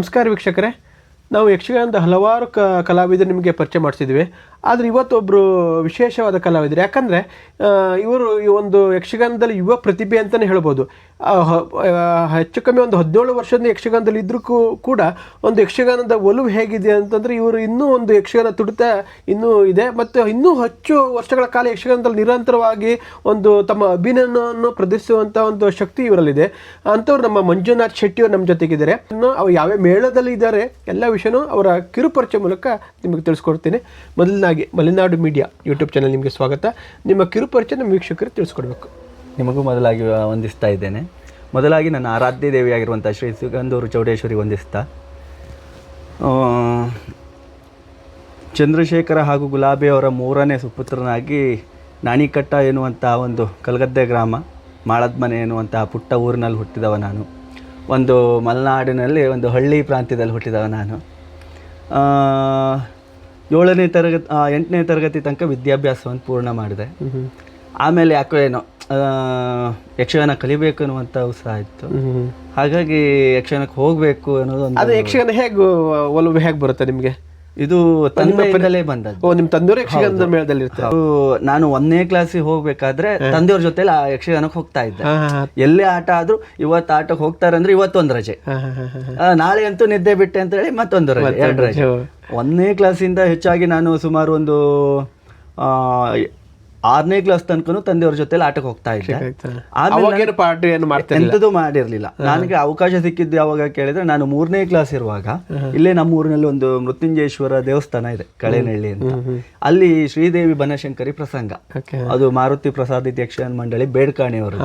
ನಮಸ್ಕಾರ ವೀಕ್ಷಕರೇ, ನಾವು ಯಕ್ಷಗಾನದ ಹಲವಾರು ಕಲಾವಿದರು ನಿಮಗೆ ಪರಿಚಯ ಮಾಡಿಸಿದ್ವಿ. ಆದರೆ ಇವತ್ತೊಬ್ಬರು ವಿಶೇಷವಾದ ಕಲಾವಿದರು. ಯಾಕಂದರೆ ಇವರು ಈ ಒಂದು ಯಕ್ಷಗಾನದಲ್ಲಿ ಯುವ ಪ್ರತಿಭೆ ಅಂತಲೇ ಹೇಳ್ಬೋದು. ಹೆಚ್ಚು ಕಮ್ಮಿ ಒಂದು 17 ವರ್ಷದ ಯಕ್ಷಗಾನದಲ್ಲಿ ಇದ್ರೂ ಕೂಡ ಒಂದು ಯಕ್ಷಗಾನದ ಒಲವು ಹೇಗಿದೆ ಅಂತಂದರೆ, ಇವರು ಇನ್ನೂ ಒಂದು ಯಕ್ಷಗಾನ ತುಡಿತ ಇನ್ನೂ ಇದೆ ಮತ್ತು ಇನ್ನೂ ಹೆಚ್ಚು ವರ್ಷಗಳ ಕಾಲ ಯಕ್ಷಗಾನದಲ್ಲಿ ನಿರಂತರವಾಗಿ ಒಂದು ತಮ್ಮ ಅಭಿನಯವನ್ನು ಪ್ರದರ್ಶಿಸುವಂಥ ಒಂದು ಶಕ್ತಿ ಇವರಲ್ಲಿದೆ. ಅಂಥವ್ರು ನಮ್ಮ ಮಂಜುನಾಥ್ ಶೆಟ್ಟಿಯವರು ನಮ್ಮ ಜೊತೆಗಿದ್ದಾರೆ. ಇನ್ನು ಅವ್ರು ಯಾವ್ಯಾವ ಮೇಳದಲ್ಲಿ ಇದ್ದಾರೆ ಎಲ್ಲ ವಿಷಯನೂ ಅವರ ಕಿರುಪರಿಚಯ ಮೂಲಕ ನಿಮಗೆ ತಿಳಿಸ್ಕೊಡ್ತೀನಿ. ಮೊದಲನಾಗಿ ಮಲೆನಾಡು ಮೀಡಿಯಾ ಯೂಟ್ಯೂಬ್ ಚಾನಲ್ ನಿಮಗೆ ಸ್ವಾಗತ. ನಿಮ್ಮ ಕಿರುಪರಿಚಯ ನಮ್ಮ ವೀಕ್ಷಕರಿಗೆ ತಿಳಿಸ್ಕೊಡ್ಬೇಕು. ನಿಮಗೂ ಮೊದಲಾಗಿ ವಂದಿಸ್ತಾ ಇದ್ದೇನೆ. ಮೊದಲಾಗಿ ನನ್ನ ಆರಾಧ್ಯ ದೇವಿಯಾಗಿರುವಂಥ ಶ್ರೀ ಸಿಗಂದೂರು ಚೌಡೇಶ್ವರಿ ವಂದಿಸ್ತಾ, ಚಂದ್ರಶೇಖರ ಹಾಗೂ ಗುಲಾಬಿ ಅವರ 3ನೇ ಸುಪುತ್ರನಾಗಿ ನಾಣಿಕಟ್ಟ ಎನ್ನುವಂಥ ಒಂದು ಕಲ್ಗದ್ದೆ ಗ್ರಾಮ, ಮಾಳದ್ಮನೆ ಎನ್ನುವಂತಹ ಪುಟ್ಟ ಊರಿನಲ್ಲಿ ಹುಟ್ಟಿದವ ನಾನು. ಒಂದು ಮಲೆನಾಡಿನಲ್ಲಿ ಒಂದು ಹಳ್ಳಿ ಪ್ರಾಂತ್ಯದಲ್ಲಿ ಹುಟ್ಟಿದವ ನಾನು. 8ನೇ ತರಗತಿ ತನಕ ವಿದ್ಯಾಭ್ಯಾಸವನ್ನು ಪೂರ್ಣ ಮಾಡಿದೆ. ಆಮೇಲೆ ಯಾಕೋ ಏನೋ ಯಕ್ಷಗಾನ ಕಲಿಬೇಕು ಅನ್ನುವಂಥ ಉತ್ಸಾಹ ಇತ್ತು. ಹಾಗಾಗಿ ಯಕ್ಷಗಾನಕ್ಕೆ ಹೋಗಬೇಕು ಅನ್ನೋದು ಒಂದು. ಅದು ಯಕ್ಷಗಾನ ಒಲವು ಹೇಗೆ ಬರುತ್ತೆ ನಿಮಗೆ? ಇದು ತಂದೆಯಿಂದಲೇ ಬಂದದ್ದು. ನಿಮ್ಮ ತಂದೆಯವರು ಯಕ್ಷಗಾನದ ಮೇಳದಲ್ಲಿ ಇರ್ತಾರೆ? ನಾನು 1ನೇ ಕ್ಲಾಸಿಗೆ ಹೋಗ್ಬೇಕಾದ್ರೆ ತಂದೆಯವ್ರ ಜೊತೆಲಿ ಆ ಯಕ್ಷಗಾನಕ್ಕೆ ಹೋಗ್ತಾ ಇದ್ದೆ. ಎಲ್ಲೇ ಆಟ ಆದ್ರೂ ಇವತ್ತು ಆಟಕ್ಕೆ ಹೋಗ್ತಾರೆ ಅಂದ್ರೆ ಇವತ್ತೊಂದು ರಜೆ, ನಾಳೆ ಅಂತೂ ನಿದ್ದೆ ಬಿಟ್ಟೆ ಅಂತ ಹೇಳಿ ಮತ್ತೊಂದು ರಜೆ, 2 ರಜೆ. 1ನೇ ಕ್ಲಾಸಿಂದ ಹೆಚ್ಚಾಗಿ ನಾನು ಸುಮಾರು ಒಂದು 6ನೇ ಕ್ಲಾಸ್ ತನಕನೂ ತಂದೆಯವ್ರ ಜೊತೆಲಿ ಆಟಕ್ಕೆ ಹೋಗ್ತಾ ಇದ್ದೆ. ಎಂಥದ್ದು ಮಾಡಿರ್ಲಿಲ್ಲ. ನನಗೆ ಅವಕಾಶ ಸಿಕ್ಕಿದ್ದು ಯಾವಾಗ ಕೇಳಿದ್ರೆ, ನಾನು 3ನೇ ಕ್ಲಾಸ್ ಇರುವಾಗ ಇಲ್ಲೇ ನಮ್ಮ ಊರಿನಲ್ಲಿ ಒಂದು ಮೃತ್ಯುಂಜಯೇಶ್ವರ ದೇವಸ್ಥಾನ ಇದೆ, ಕಳೆನಹಳ್ಳಿ ಅಂತ. ಅಲ್ಲಿ ಶ್ರೀದೇವಿ ಬನಶಂಕರಿ ಪ್ರಸಂಗ, ಅದು ಮಾರುತಿ ಪ್ರಸಾದಿತ ಯಕ್ಷಗಾನ ಮಂಡಳಿ ಬೇಡ್ಕಾಣಿಯವರು.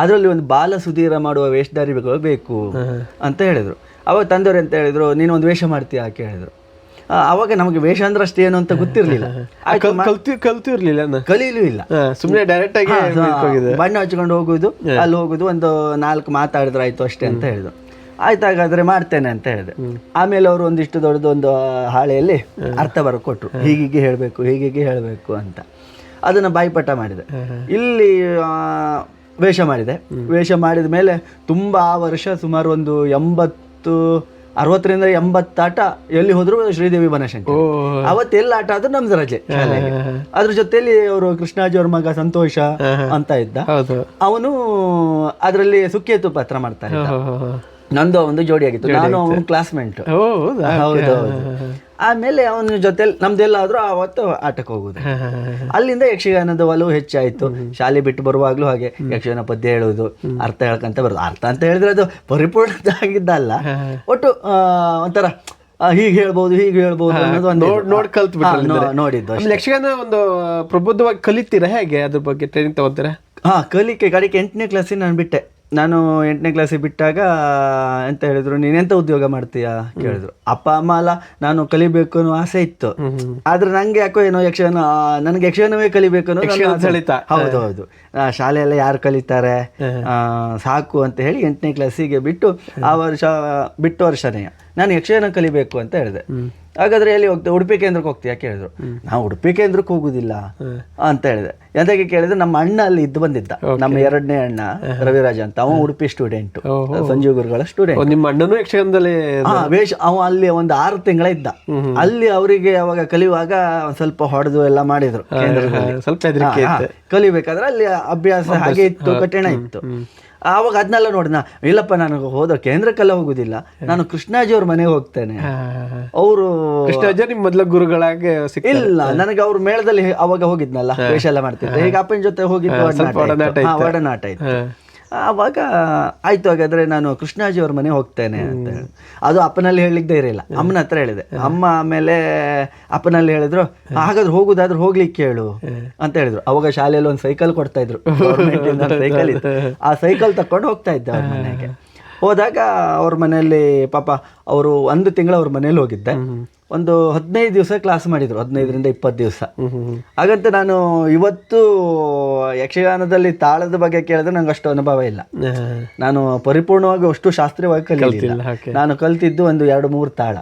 ಅದರಲ್ಲಿ ಒಂದು ಬಾಲ ಸುಧೀರ ಮಾಡುವ ವೇಷಧಾರಿಗಳು ಬೇಕು ಅಂತ ಹೇಳಿದ್ರು. ಅವಾಗ ತಂದೆಯವ್ರು ಅಂತ ಹೇಳಿದ್ರು, ನೀನು ಒಂದು ವೇಷ ಮಾಡ್ತೀಯಾ ಕೇಳಿದ್ರು. ಅವಾಗ ನಮಗೆ ವೇಷ ಅಂದ್ರೆ ಅಷ್ಟು ಏನು ಅಂತ ಗೊತ್ತಿರ್ಲಿಲ್ಲ, ಕಲೀಲೂ ಇಲ್ಲ. ಸುಮ್ಮನೆ ಡೈರೆಕ್ಟ್ ಆಗಿ ಬಣ್ಣ ಹಚ್ಕೊಂಡು ಹೋಗುದು, ಅಲ್ಲಿ ಹೋಗುದು, ಒಂದು 4 ಮಾತಾಡಿದ್ರೆ ಆಯ್ತು ಅಷ್ಟೇ ಅಂತ ಹೇಳಿದ್ರು. ಆಯ್ತು ಹಾಗಾದ್ರೆ ಮಾಡ್ತೇನೆ ಅಂತ ಹೇಳಿದೆ. ಆಮೇಲೆ ಅವರು ಒಂದಿಷ್ಟು ದೊಡ್ಡದೊಂದು ಹಾಳೆಯಲ್ಲಿ ಅರ್ಥ ಬರ ಕೊಟ್ರು, ಹೀಗೆ ಹೇಳಬೇಕು, ಹೀಗೆ ಹೇಳಬೇಕು ಅಂತ. ಅದನ್ನ ಬಾಯಿಪಾಠ ಮಾಡಿದೆ. ಇಲ್ಲಿ ವೇಷ ಮಾಡಿದೆ. ವೇಷ ಮಾಡಿದ ಮೇಲೆ ತುಂಬಾ ಆ ವರ್ಷ ಸುಮಾರು ಒಂದು 60ರಿಂದ 80 ಆಟ ಎಲ್ಲಿ ಹೋದ್ರು ಶ್ರೀದೇವಿ ಬನಶಂಕರಿ. ಅವತ್ತೆಲ್ಲ ಆಟ ಆದ್ರೂ ನಮ್ದು ರಜೆ ಶಾಲೆಗೆ. ಅದ್ರ ಜೊತೆಲಿ ಅವರು ಕೃಷ್ಣಾಜಿ ಅವ್ರ ಮಗ ಸಂತೋಷ ಅಂತ ಇದ್ದ, ಅವನು ಅದರಲ್ಲಿ ಸುಕ್ಕೇತು ಪಾತ್ರ ಮಾಡ್ತಾ ಇದ್ದ. ನಂದು ಒಂದು ಜೋಡಿ ಆಗಿತ್ತು, ನಾನು ಅವನು ಕ್ಲಾಸ್ಮೇಟ್. ಹೌದು. ಆಮೇಲೆ ಅವನ ಜೊತೆಲಿ ನಮ್ದೆಲ್ಲಾದ್ರೂ ಅವತ್ತು ಆಟಕ್ಕೆ ಹೋಗುದು. ಅಲ್ಲಿಂದ ಯಕ್ಷಗಾನದ ಒಲವು ಹೆಚ್ಚಾಯ್ತು. ಶಾಲೆ ಬಿಟ್ಟು ಬರುವಾಗ್ಲೂ ಹಾಗೆ ಯಕ್ಷಗಾನ ಪದ್ಯ ಹೇಳುವುದು, ಅರ್ಥ ಹೇಳ್ಕಂತ ಬರುದು. ಅರ್ಥ ಅಂತ ಹೇಳಿದ್ರೆ ಅದು ಪರಿಪೂರ್ಣ ಆಗಿದ್ದಲ್ಲ, ಒಟ್ಟು ಒಂಥರ ಹೀಗೆ ಹೇಳ್ಬೋದು, ಹೀಗೆ ಹೇಳ್ಬೋದು ಅನ್ನೋದು ಒಂದು ನೋಡಿದ್ದು. ಯಕ್ಷಗಾನ ಒಂದು ಪ್ರಬುದ್ಧವಾಗಿ ಕಲಿತೀರಾ ಹೇಗೆ? ಅದ್ರ ಬಗ್ಗೆ ಟ್ರೈನಿಂಗ್ ತಗೋತೀರಾ? ಕಲಿಕೆ ಕಡೆಗೆ 8ನೇ ಕ್ಲಾಸಿಗೆ ನಾನು ಬಿಟ್ಟೆ. ನಾನು 8ನೇ ಕ್ಲಾಸಿಗೆ ಬಿಟ್ಟಾಗ ಎಂತ ಹೇಳಿದ್ರು, ನೀನೆಂತ ಉದ್ಯೋಗ ಮಾಡ್ತೀಯಾ ಕೇಳಿದ್ರು. ಅಪ್ಪ ಅಮ್ಮ ಅಲ್ಲ, ನಾನು ಕಲಿಬೇಕು ಅನ್ನೋ ಆಸೆ ಇತ್ತು. ಆದ್ರೆ ನಂಗೆ ಯಾಕೋ ಏನೋ ನನಗೆ ಯಕ್ಷಗಾನವೇ ಕಲಿಬೇಕು ಅನ್ನೋ. ಹೌದು, ಶಾಲೆಯೆಲ್ಲ ಯಾರು ಕಲಿತಾರೆ, ಸಾಕು ಅಂತ ಹೇಳಿ 8ನೇ ಕ್ಲಾಸಿಗೆ ಬಿಟ್ಟು, ಆ ವರ್ಷ ಬಿಟ್ಟು ವರ್ಷನೇ ನಾನು ಯಕ್ಷಗಾನ ಕಲಿಬೇಕು ಅಂತ ಹೇಳಿದೆ. ಹಾಗಾದ್ರೆ ಎಲ್ಲಿ ಹೋಗ್ತೇವೆ, ಉಡುಪಿ ಕೇಂದ್ರಕ್ಕೆ ಹೋಗ್ತೀಯಾ ಕೇಳಿದ್ರು. ನಾವು ಉಡುಪಿ ಕೇಂದ್ರಕ್ಕೆ ಹೋಗುದಿಲ್ಲ ಅಂತ ಹೇಳಿದೆ. ಎಂತಕ್ಕೆ ಕೇಳಿದ್ರೆ, ನಮ್ಮ ಅಣ್ಣ ಅಲ್ಲಿ ಬಂದಿದ್ದ, ನಮ್ಮ 2ನೇ ಅಣ್ಣ ರವಿರಾಜ ಅಂತ, ಅವ ಉಡುಪಿ ಸ್ಟೂಡೆಂಟ್, ಸಂಜೀವ್ ಗುರುಗಳ ಸ್ಟೂಡೆಂಟ್. ನಿಮ್ಮ ಅಣ್ಣನೂ ಯಕ್ಷಗಾನದಲ್ಲಿ ವೇಷ, ಅವ ಅಲ್ಲಿ ಒಂದು 6 ತಿಂಗಳ ಇದ್ದ. ಅಲ್ಲಿ ಅವರಿಗೆ ಅವಾಗ ಕಲಿಯುವಾಗ ಸ್ವಲ್ಪ ಹೊಡೆದು ಎಲ್ಲ ಮಾಡಿದ್ರು ಕೇಂದ್ರದಲ್ಲಿ. ಸ್ವಲ್ಪ ಕಲಿಬೇಕಾದ್ರೆ ಅಲ್ಲಿ ಅಭ್ಯಾಸ ಹಾಗೆ ಇತ್ತು, ಕಠಿಣ ಇತ್ತು. ಆವಾಗ ಅದನ್ನೆಲ್ಲ ನೋಡಿ, ಇಲ್ಲಪ್ಪ ನನಗೆ ಕೇಂದ್ರಕ್ಕೆಲ್ಲ ಹೋಗುದಿಲ್ಲ, ನಾನು ಕೃಷ್ಣಾಜಿ ಅವ್ರ ಮನೆಗೆ ಹೋಗ್ತೇನೆ. ಅವರು ಕೃಷ್ಣಾಜಿ ನಿಮ್ಮ ಮೊದಲ ಗುರುಗಳಾಗಿ ಇಲ್ಲ, ನನಗೆ ಅವ್ರ ಮೇಳದಲ್ಲಿ ಅವಾಗ ಹೋಗಿದ್ನಲ್ಲ, ವೇಷ ಎಲ್ಲ ಮಾಡ್ತಿದ್ದೆ. ಈಗ ಅಪ್ಪನ ಜೊತೆ ಹೋಗಿದ್ದು ಒಡನಾಟ ಇತ್ತು. ಆವಾಗ ಆಯ್ತು, ಹಾಗಾದ್ರೆ ನಾನು ಕೃಷ್ಣಾಜಿ ಅವ್ರ ಮನೆ ಹೋಗ್ತೇನೆ ಅಂತ ಹೇಳಿ. ಅದು ಅಪ್ಪನಲ್ಲಿ ಹೇಳಿದ್ದೇ ಇರಲಿಲ್ಲ, ಅಮ್ಮನ ಹತ್ರ ಹೇಳಿದೆ. ಅಮ್ಮ ಆಮೇಲೆ ಅಪ್ಪನಲ್ಲಿ ಹೇಳಿದ್ರು, ಹಾಗಾದ್ರೆ ಹೋಗುದಾದ್ರೆ ಹೋಗ್ಲಿಕ್ಕೆ ಹೇಳು ಅಂತ ಹೇಳಿದ್ರು. ಅವಾಗ ಶಾಲೆಯಲ್ಲಿ ಒಂದು ಸೈಕಲ್ ಕೊಡ್ತಾ ಇದ್ರು, ಸೈಕಲ್ ಇತ್ತು. ಆ ಸೈಕಲ್ ತಕೊಂಡು ಹೋಗ್ತಾ ಇದ್ದೆ ಅವ್ರ ಮನೆಗೆ. ಹೋದಾಗ ಅವ್ರ ಮನೆಯಲ್ಲಿ ಪಾಪ ಅವರು 1 ತಿಂಗಳು ಅವ್ರ ಮನೇಲಿ ಹೋಗಿದ್ದೆ. ಒಂದು 15 ದಿವಸ ಕ್ಲಾಸ್ ಮಾಡಿದ್ರು, 15ರಿಂದ 20 ದಿವಸ. ಹಾಗಂತ ನಾನು ಇವತ್ತು ಯಕ್ಷಗಾನದಲ್ಲಿ ತಾಳದ ಬಗ್ಗೆ ಕೇಳಿದ್ರೆ ನಂಗೆ ಅಷ್ಟು ಅನುಭವ ಇಲ್ಲ. ನಾನು ಪರಿಪೂರ್ಣವಾಗಿ ಅಷ್ಟು ಶಾಸ್ತ್ರೀಯವಾಗಿ ಕಲಿಯಲಿಲ್ಲ. ನಾನು ಕಲ್ತಿದ್ದು ಒಂದು 2-3 ತಾಳ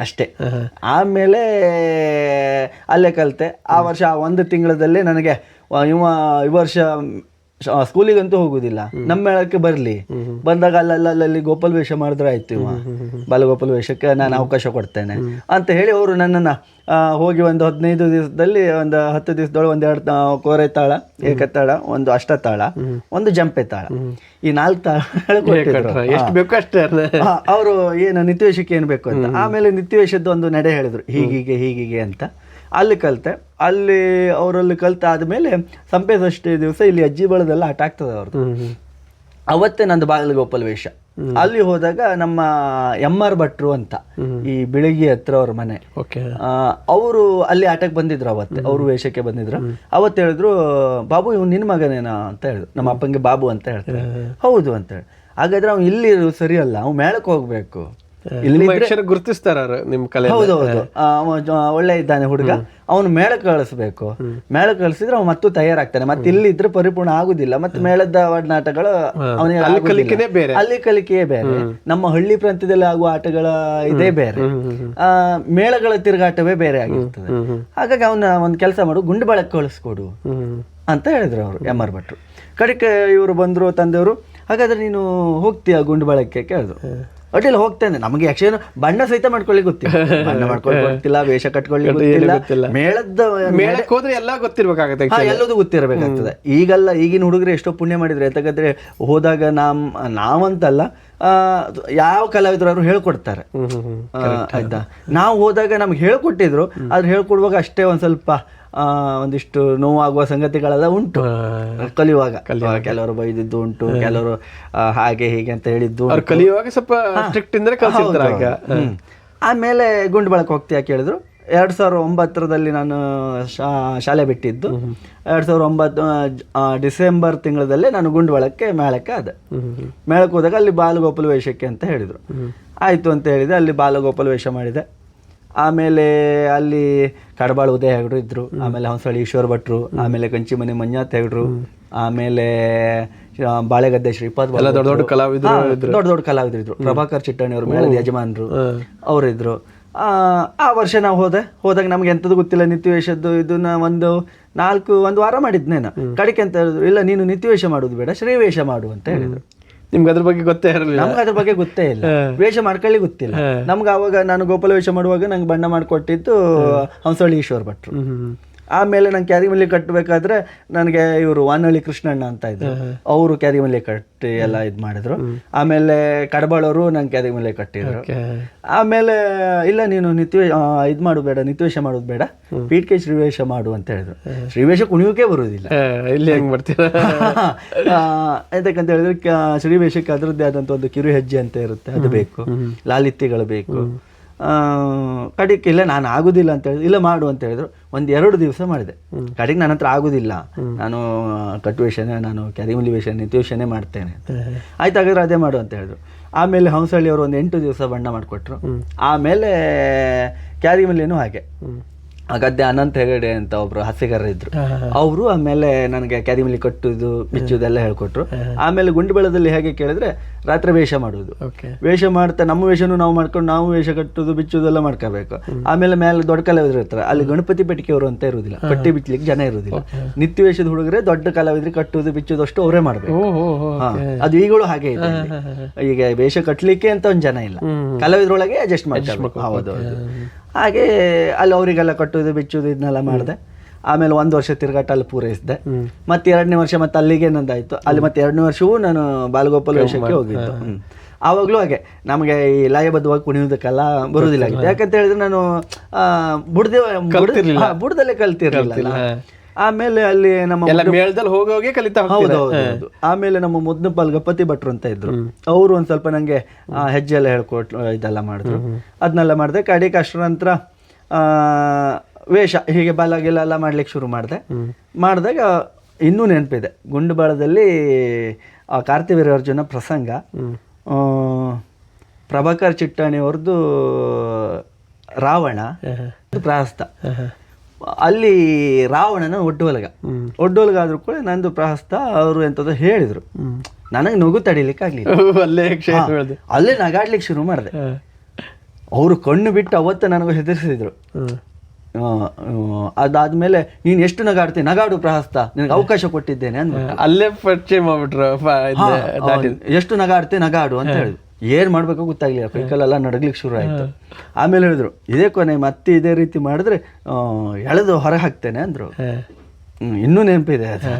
ಅಷ್ಟೇ. ಆಮೇಲೆ ಅಲ್ಲೇ ಕಲಿತೆ. ಆ ವರ್ಷ 1 ತಿಂಗಳಲ್ಲಿ ನನಗೆ ಈ ವರ್ಷ ಸ್ಕೂಲಿಗಂತೂ ಹೋಗುದಿಲ್ಲ, ನಮ್ಮ ಮೇಳಕ್ಕೆ ಬರ್ಲಿ, ಬಂದಾಗ ಅಲ್ಲಲ್ಲಿ ಗೋಪಾಲ ವೇಷ ಮಾಡಿದ್ರೆ ಆಯ್ತು, ಇವ ಬಾಲಗೋಪಾಲ ವೇಷಕ್ಕೆ ನಾನು ಅವಕಾಶ ಕೊಡ್ತೇನೆ ಅಂತ ಹೇಳಿ ಅವರು ನನ್ನನ್ನು ಹೋಗಿ ಒಂದು 15 ದಿವಸದಲ್ಲಿ, ಒಂದು 10 ದಿವಸದೊಳಗೆ 1-2 ಕೋರೆ ತಾಳ, ಏಕತಾಳ, ಒಂದು ಅಷ್ಟತಾಳ, ಒಂದು ಜಂಪೆ ತಾಳ, ಈ 4 ತಾಳ ಎಷ್ಟು ಬೇಕು ಅಷ್ಟೇ ಅವರು ಏನು ನಿತ್ಯವೇಷಕ್ಕೆ ಏನು ಬೇಕು ಅಂತ. ಆಮೇಲೆ ನಿತ್ಯವೇಷದ್ದು ಒಂದು ನಡೆ ಹೇಳಿದ್ರು, ಹೀಗೀಗೆ ಅಂತ. ಅಲ್ಲಿ ಕಲಿತೆ. ಅಲ್ಲಿ ಅವರಲ್ಲಿ ಕಲಿತಾದ್ಮೇಲೆ ಸಂಪೆ ಷಷ್ಠಿ ದಿವಸ ಇಲ್ಲಿ ಅಜ್ಜಿ ಬಳದೆಲ್ಲ ಆಟ ಆಗ್ತದೆ ಅವ್ರದ್ದು. ಅವತ್ತೇ ನಂದು ಬಾಲಗೋಪಾಲ ವೇಷ. ಅಲ್ಲಿ ಹೋದಾಗ ನಮ್ಮ MR ಭಟ್ರು ಅಂತ, ಈ ಬಿಳಗಿ ಹತ್ರ ಅವ್ರ ಮನೆ, ಅವರು ಅಲ್ಲಿ ಆಟಕ್ಕೆ ಬಂದಿದ್ರು. ಅವತ್ತೇ ಅವರು ವೇಷಕ್ಕೆ ಬಂದಿದ್ರು. ಅವತ್ತು ಹೇಳಿದ್ರು, ಬಾಬು ಇವ್ನು ನಿನ್ನ ಮಗನೇನಾ ಅಂತ ಹೇಳಿದ್ರು. ನಮ್ಮ ಅಪ್ಪಂಗೆ ಬಾಬು ಅಂತ ಹೇಳ್ತಾರೆ. ಹೌದು ಅಂತ ಹೇಳಿ. ಹಾಗಾದ್ರೆ ಅವ್ನು ಇಲ್ಲಿ ಸರಿ ಅಲ್ಲ, ಅವ್ನು ಮೇಳಕ್ಕೆ ಹೋಗ್ಬೇಕು, ಗುರುತಿಸ್ತಾರ ನಿಮ್ ಕಲೆ. ಹೌದೌದು, ಒಳ್ಳೆ ಇದ್ದಾನೆ ಹುಡುಗ, ಅವನು ಮೇಳಕ್ಕೆ ಕಳಿಸ್ಬೇಕು. ಮೇಳಕ್ಕೆ ಕಳಿಸಿದ್ರೆ ಅವ್ನು ಮತ್ತೂ ತಯಾರಾಗ್ತಾನೆ. ಮತ್ತೆ ಇಲ್ಲಿ ಇದ್ರೆ ಪರಿಪೂರ್ಣ ಆಗುದಿಲ್ಲ. ಮತ್ತೆ ಮೇಳದ ಒಡನಾಟಗಳು ಅವನಿಗೆ ಅಲ್ಲಿ ಕಲಿಕೆಯೇ ಬೇರೆ, ನಮ್ಮ ಹಳ್ಳಿ ಪ್ರಾಂತ್ಯದಲ್ಲಿ ಆಗುವ ಆಟಗಳ ಇದೇ ಬೇರೆ, ಮೇಳಗಳ ತಿರುಗಾಟವೇ ಬೇರೆ ಆಗಿರ್ತದೆ. ಹಾಗಾಗಿ ಅವನ ಒಂದು ಕೆಲಸ ಮಾಡು, ಗುಂಡುಬಳಕ್ಕೆ ಕಳಿಸ್ಕೊಡು ಅಂತ ಹೇಳಿದ್ರು ಅವರು MR ಭಟ್ರು. ಕಡೆಗೆ ಇವರು ಬಂದ್ರು, ತಂದೆಯವರು. ಹಾಗಾದ್ರೆ ನೀನು ಹೋಗ್ತೀಯ ಗುಂಡುಬಳಕ್ಕೆ ಕೇಳಿದ್ರು. ಒಟ್ಟಿಲ್ಲ ಹೋಗ್ತೇನೆ. ನಮಗೆ ಯಕ್ಷಗಾನ ಬಣ್ಣ ಸಹಿತ ಮಾಡ್ಕೊಳ್ಳಿಕ್ಕೆ ಗೊತ್ತಿಲ್ಲ, ಬಣ್ಣ ಮಾಡ್ಕೊಳ್ಳಿ ಗೊತ್ತಿಲ್ಲ, ವೇಷ ಕಟ್ಕೊಳ್ಳಿ ಗೊತ್ತಿಲ್ಲ, ಮೇಳದ ಮೇಳಕ್ಕೆ ಹೋದ್ರೆ ಎಲ್ಲ ಗೊತ್ತಿರ್ಬೇಕಾಗತ್ತೆ, ಎಲ್ಲದೂ ಗೊತ್ತಿರಬೇಕಾಗ್ತದೆ. ಈಗಿನ ಹುಡುಗರು ಎಷ್ಟೋ ಪುಣ್ಯ ಮಾಡಿದ್ರೆ, ಯಾಕಂದ್ರೆ ಹೋದಾಗ ನಾವಂತಲ್ಲ, ಯಾವ ಕಲಾವಿದರು ಹೇಳ್ಕೊಡ್ತಾರೆ ಆಯ್ತಾ. ನಾವು ಹೋದಾಗ ನಮ್ಗೆ ಹೇಳ್ಕೊಟ್ಟಿದ್ರು, ಆದ್ರೆ ಹೇಳ್ಕೊಡುವಾಗ ಅಷ್ಟೇ ಒಂದ್ ಸ್ವಲ್ಪ ಒಂದಿಷ್ಟು ನೋವಾಗುವ ಸಂಗತಿಗಳೆಲ್ಲ ಉಂಟು ಕಲಿಯುವಾಗ. ಕೆಲವರು ಬೈದಿದ್ದು ಉಂಟು, ಕೆಲವರು ಹಾಗೆ ಹೀಗೆ ಅಂತ ಹೇಳಿದ್ದು ಕಲಿಯುವಾಗ ಸ್ವಲ್ಪ ಸ್ಟ್ರಿಕ್ಟ್ ಇಂದ ಕಲಿಸಿರ್ತಾರೆ. ಆಮೇಲೆ ಗುಂಡುಬಳಕ್ಕೆ ಹೋಗ್ತೀಯಾ ಕೇಳಿದ್ರು. 2009 ನಾನು ಶಾಲೆ ಬಿಟ್ಟಿದ್ದು. 2009 ಡಿಸೆಂಬರ್ ತಿಂಗಳಲ್ಲೇ ನಾನು ಗುಂಡುಬಳಕ್ಕೆ ಮೇಳಕ್ಕೆ ಆದೆ. ಮೇಳಕ್ಕೆ ಹೋದಾಗ ಅಲ್ಲಿ ಬಾಲಗೋಪಾಲ ವೇಷಕ್ಕೆ ಅಂತ ಹೇಳಿದ್ರು. ಆಯ್ತು ಅಂತ ಹೇಳಿದೆ. ಅಲ್ಲಿ ಬಾಲಗೋಪಾಲ ವೇಷ ಮಾಡಿದೆ. ಆಮೇಲೆ ಅಲ್ಲಿ ಕಡಬಾಳ ಉದಯ ಹೆಗಡ್ರು ಇದ್ರು, ಆಮೇಲೆ ಹೊಸಳ್ಳಿ ಈಶ್ವರ ಭಟ್ರು, ಆಮೇಲೆ ಕಂಚಿಮನೆ ಮಂಜಾತ್ ಹೆಗಡ್ರು, ಆಮೇಲೆ ಬಾಳೆಗದ್ದೆ ಶ್ರೀಪಾದ್, ದೊಡ್ಡ ದೊಡ್ಡ ಕಲಾವಿದರು ಇದ್ರು. ಪ್ರಭಾಕರ್ ಚಿಟ್ಟಣಿ ಅವರು ಮೇಳದ ಯಜಮಾನರು ಅವರಿದ್ರು. ಆ ವರ್ಷ ನಾವು ಹೋದಾಗ ನಮ್ಗೆ ಎಂಥದ್ದು ಗೊತ್ತಿಲ್ಲ, ನಿತ್ಯವೇಷದ್ದು ಇದನ್ನ ಒಂದು ವಾರ ಮಾಡಿದ್ನೇನು. ಕಡೆಗೆ ಅಂತ ಹೇಳಿದ್ರು, ಇಲ್ಲ ನೀನು ನಿತ್ಯವೇಷ ಮಾಡುದು ಬೇಡ, ಶ್ರೀವೇಷ ಮಾಡು ಅಂತ ಹೇಳಿದ್ರು. ನಿಮ್ಗೆ ಅದ್ರ ಬಗ್ಗೆ ಗೊತ್ತೇ ಇರಲಿಲ್ಲ? ನಮ್ಗೆ ಅದ್ರ ಬಗ್ಗೆ ಗೊತ್ತೇ ಇಲ್ಲ, ವೇಷ ಮಾಡ್ಕೊಳ್ಳಿ ಗೊತ್ತಿಲ್ಲ ನಮ್ಗೆ. ಅವಾಗ ನಾನು ಗೋಪಾಲ ವೇಷ ಮಾಡುವಾಗ ನಂಗೆ ಬಣ್ಣ ಮಾಡಿಕೊಟ್ಟಿದ್ದು ಹಂಸಳ್ಳಿ ಈಶ್ವರ ಭಟ್ರು. ಆಮೇಲೆ ನಂಗೆ ಕ್ಯಾರಿಮಲ್ಲಿ ಕಟ್ಟಬೇಕಾದ್ರೆ ನನಗೆ ಇವರು ವಾನಳ್ಳಿ ಕೃಷ್ಣಣ್ಣ ಅಂತ ಇದ್ರು, ಅವರು ಕ್ಯಾರಿಮಲ್ಲಿ ಕಟ್ಟಿ ಎಲ್ಲ ಇದು ಮಾಡಿದ್ರು. ಆಮೇಲೆ ಕಡಬಾಳವರು ನಂಗೆ ಕ್ಯಾರಿಮಲ್ಲಿ ಕಟ್ಟಿದ್ರು. ಆಮೇಲೆ ಇಲ್ಲ ನೀನು ಇದು ಮಾಡಬೇಡ, ನಿತ್ಯವೇಷ ಮಾಡೋದು ಬೇಡ, ಪೀಠಕ್ಕೆ ಶ್ರೀವೇಷ ಮಾಡು ಅಂತ ಹೇಳಿದ್ರು. ಶ್ರೀವೇಷ ಕುಣಿಯೋಕೆ ಬರುವುದಿಲ್ಲ, ಇಲ್ಲಿ ಹೆಂಗ್ ಮಾಡ್ತೀರಾ ಎಂತಕ್ಕಂತ ಹೇಳಿದ್ರೆ ಶ್ರೀವೇಷಕ್ಕೆ ಅದರದ್ದೇ ಆದಂತ ಒಂದು ಕಿರು ಹೆಜ್ಜೆ ಅಂತ ಇರುತ್ತೆ, ಅದು ಬೇಕು, ಲಾಲಿತ್ಯಗಳು ಬೇಕು. ಕಡೆಗೆ ಇಲ್ಲ ನಾನು ಆಗುದಿಲ್ಲ ಅಂತ ಹೇಳಿದ್ರು. ಇಲ್ಲ ಮಾಡು ಅಂತ ಹೇಳಿದ್ರು. 1-2 ದಿವಸ ಮಾಡಿದೆ. ಕಡೆಗೆ ನನ್ನ ಹತ್ರ ಆಗುದಿಲ್ಲ, ನಾನು ಕಟ್ಟುವೇಷನೇ, ನಾನು ಕ್ಯಾರಿಮಲ್ಲಿ ವೇಷ ನಿತ್ಯವೇಷನೇ ಮಾಡ್ತೇನೆ. ಆಯ್ತು ಹಾಗಾದ್ರೆ ಅದೇ ಮಾಡು ಅಂತ ಹೇಳಿದ್ರು. ಆಮೇಲೆ ಹಂಸಳ್ಳಿ ಅವರು ಒಂದು 8 ದಿವಸ ಬಣ್ಣ ಮಾಡಿಕೊಟ್ರು. ಆಮೇಲೆ ಕ್ಯಾರಿಮಲ್ಲಿನೂ ಹಾಗೆ ಗದ್ದೆ ಅನಂತ್ ಹೆಗಡೆ ಅಂತ ಒಬ್ರು ಹಾಸ್ಯಗಾರರು ಇದ್ರು, ಅವರು ಆಮೇಲೆ ನನಗೆ ಕ್ಯಾರಿಮಲ್ಲಿ ಕಟ್ಟುದು ಬಿಚ್ಚುದೆಲ್ಲ ಹೇಳ್ಕೊಟ್ರು. ಆಮೇಲೆ ಗುಂಡುಬಳದಲ್ಲಿ ಹೇಗೆ ಕೇಳಿದ್ರೆ ರಾತ್ರಿ ವೇಷ ಮಾಡುದು, ವೇಷ ಮಾಡ್ತಾ ನಮ್ಮ ವೇಷನೂ ನಾವು ಮಾಡ್ಕೊಂಡು ನಾವು ವೇಷ ಕಟ್ಟುದು ಬಿಚ್ಚುದೆಲ್ಲ ಮಾಡ್ಕೋಬೇಕು. ಆಮೇಲೆ ಮೇಲೆ ದೊಡ್ಡ ಕಲಾವಿದ್ರು ಇರ್ತಾರೆ, ಅಲ್ಲಿ ಗಣಪತಿ ಪೆಟ್ಟಿಗೆಯವರು ಅಂತ ಇರುವುದಿಲ್ಲ, ಕಟ್ಟಿ ಬಿಚ್ಚಲಿಕ್ಕೆ ಜನ ಇರುವುದಿಲ್ಲ. ನಿತ್ಯ ವೇಷದ ಹುಡುಗರೆ ದೊಡ್ಡ ಕಲಾವಿದ್ರಿಗೆ ಕಟ್ಟುದು ಬಿಚ್ಚುದು ಅಷ್ಟು ಅವರೇ ಮಾಡ್ಬೇಕು. ಅದು ಈಗಲೂ ಹಾಗೆ ಇದೆ. ಈಗ ವೇಷ ಕಟ್ಟಲಿಕ್ಕೆ ಅಂತ ಒಂದು ಜನ ಇಲ್ಲ, ಕಲಾವಿದ್ರೊಳಗೆ ಅಡ್ಜಸ್ಟ್ ಮಾಡ್ಬೇಕು. ಹೌದು, ಹಾಗೆ ಅಲ್ಲಿ ಅವರಿಗೆಲ್ಲ ಕಟ್ಟುದು ಬಿಚ್ಚುದು ಇದನ್ನೆಲ್ಲ ಮಾಡಿದೆ. ಆಮೇಲೆ 1 ವರ್ಷ ತಿರುಗಾಟ ಅಲ್ಲಿ ಪೂರೈಸಿದೆ. ಮತ್ತೆ 2ನೇ ವರ್ಷ ಮತ್ತೆ ಅಲ್ಲಿಗೆ ನಂದಾಯ್ತು. ಅಲ್ಲಿ ಮತ್ತೆ 2ನೇ ವರ್ಷವೂ ನಾನು ಬಾಲಗೋಪಾಲ ವೇಷಕ್ಕೆ ಹೋಗಿದ್ದು. ಆವಾಗಲೂ ಹಾಗೆ ನಮಗೆ ಈ ಲಯಬದ್ಧವಾಗಿ ಕುಣಿಯೋದಕ್ಕೆಲ್ಲ ಬರುವುದಿಲ್ಲ. ಯಾಕಂತ ಹೇಳಿದ್ರೆ ನಾನು ಬುಡದಲ್ಲೇ ಕಲ್ತಿರ್ಲಿಲ್ಲ. ಆಮೇಲೆ ಅಲ್ಲಿ ನಮ್ಮ ಮೇಳದಲ್ಲಿ ಹೋಗಿ ಕಲಿತಾ. ಹೌದೌದು. ಆಮೇಲೆ ನಮ್ಮ ಮುದ್ನಪಾಲ್ ಗಪತಿ ಭಟ್ರು ಅಂತ ಇದ್ರು, ಅವರು ಒಂದ್ ಸ್ವಲ್ಪ ನಂಗೆ ಹೆಜ್ಜೆ ಎಲ್ಲ ಹೇಳ್ಕೊಟ್ರು, ಇದೆಲ್ಲ ಮಾಡಿದ್ರು. ಅದನ್ನೆಲ್ಲ ಮಾಡಿದೆ. ಕಡೆಗೆ ಅಷ್ಟರ ನಂತರ ವೇಷ ಹೀಗೆ ಬಾಲಗೆಲ್ಲ ಎಲ್ಲ ಮಾಡ್ಲಿಕ್ಕೆ ಶುರು ಮಾಡಿದಾಗ ಇನ್ನೂ ನೆನಪಿದೆ, ಗುಂಡುಬಾಳದಲ್ಲಿ ಕಾರ್ತಿವೀರ್ಯ ಅರ್ಜುನ ಪ್ರಸಂಗ, ಪ್ರಭಾಕರ್ ಚಿಟ್ಟಾಣಿ ಅವ್ರದ್ದು ರಾವಣ ಪ್ರಾಸ್ತ. ಅಲ್ಲಿ ರಾವಣನ ಒಡ್ಡೋಲಗ ಆದ್ರೂ ಕೂಡ ನಂದು ಪ್ರಹಸ್ತ. ಅವರು ಎಂತದ್ದು ಹೇಳಿದ್ರು, ನನಗೆ ನಗು ತಡಿಲಿಕ್ಕೆ ಆಗ್ಲಿಲ್ಲ, ಅಲ್ಲೇ ನಗಾಡ್ಲಿಕ್ಕೆ ಶುರು ಮಾಡಿದೆ. ಅವರು ಕಣ್ಣು ಬಿಟ್ಟು ಅವತ್ತು ನನಗೂ ಹೆದರ್ಸಿದ್ರು, ಅದಾದ್ಮೇಲೆ ನೀನ್ ಎಷ್ಟು ನಗಾಡು ಪ್ರಹಸ್ತ, ನಿನಗೆ ಅವಕಾಶ ಕೊಟ್ಟಿದ್ದೇನೆ ಅಂದ್ ಅಲ್ಲೇ ಪರಿಚಯ ಮಾಡ್ಬಿಟ್ರು. ಎಷ್ಟು ನಗಾಡು ಅಂತ ಹೇಳಿದ್ರು. ಏನ್ ಮಾಡ್ಬೇಕು ಗೊತ್ತಾಗ್ಲಿಲ್ಲ, ಕೈಕಲ್ಲೆಲ್ಲ ನಡಗ್ಲಿಕ್ಕೆ ಶುರು ಆಯ್ತು. ಆಮೇಲೆ ಹೇಳಿದ್ರು ಇದೇ ಕೊನೆ, ಮತ್ತೆ ಇದೇ ರೀತಿ ಮಾಡಿದ್ರೆ ಎಳೆದು ಹೊರ ಹಾಕ್ತೇನೆ ಅಂದ್ರು. ಇನ್ನೂ ನೆನಪಿದೆ ಅದು.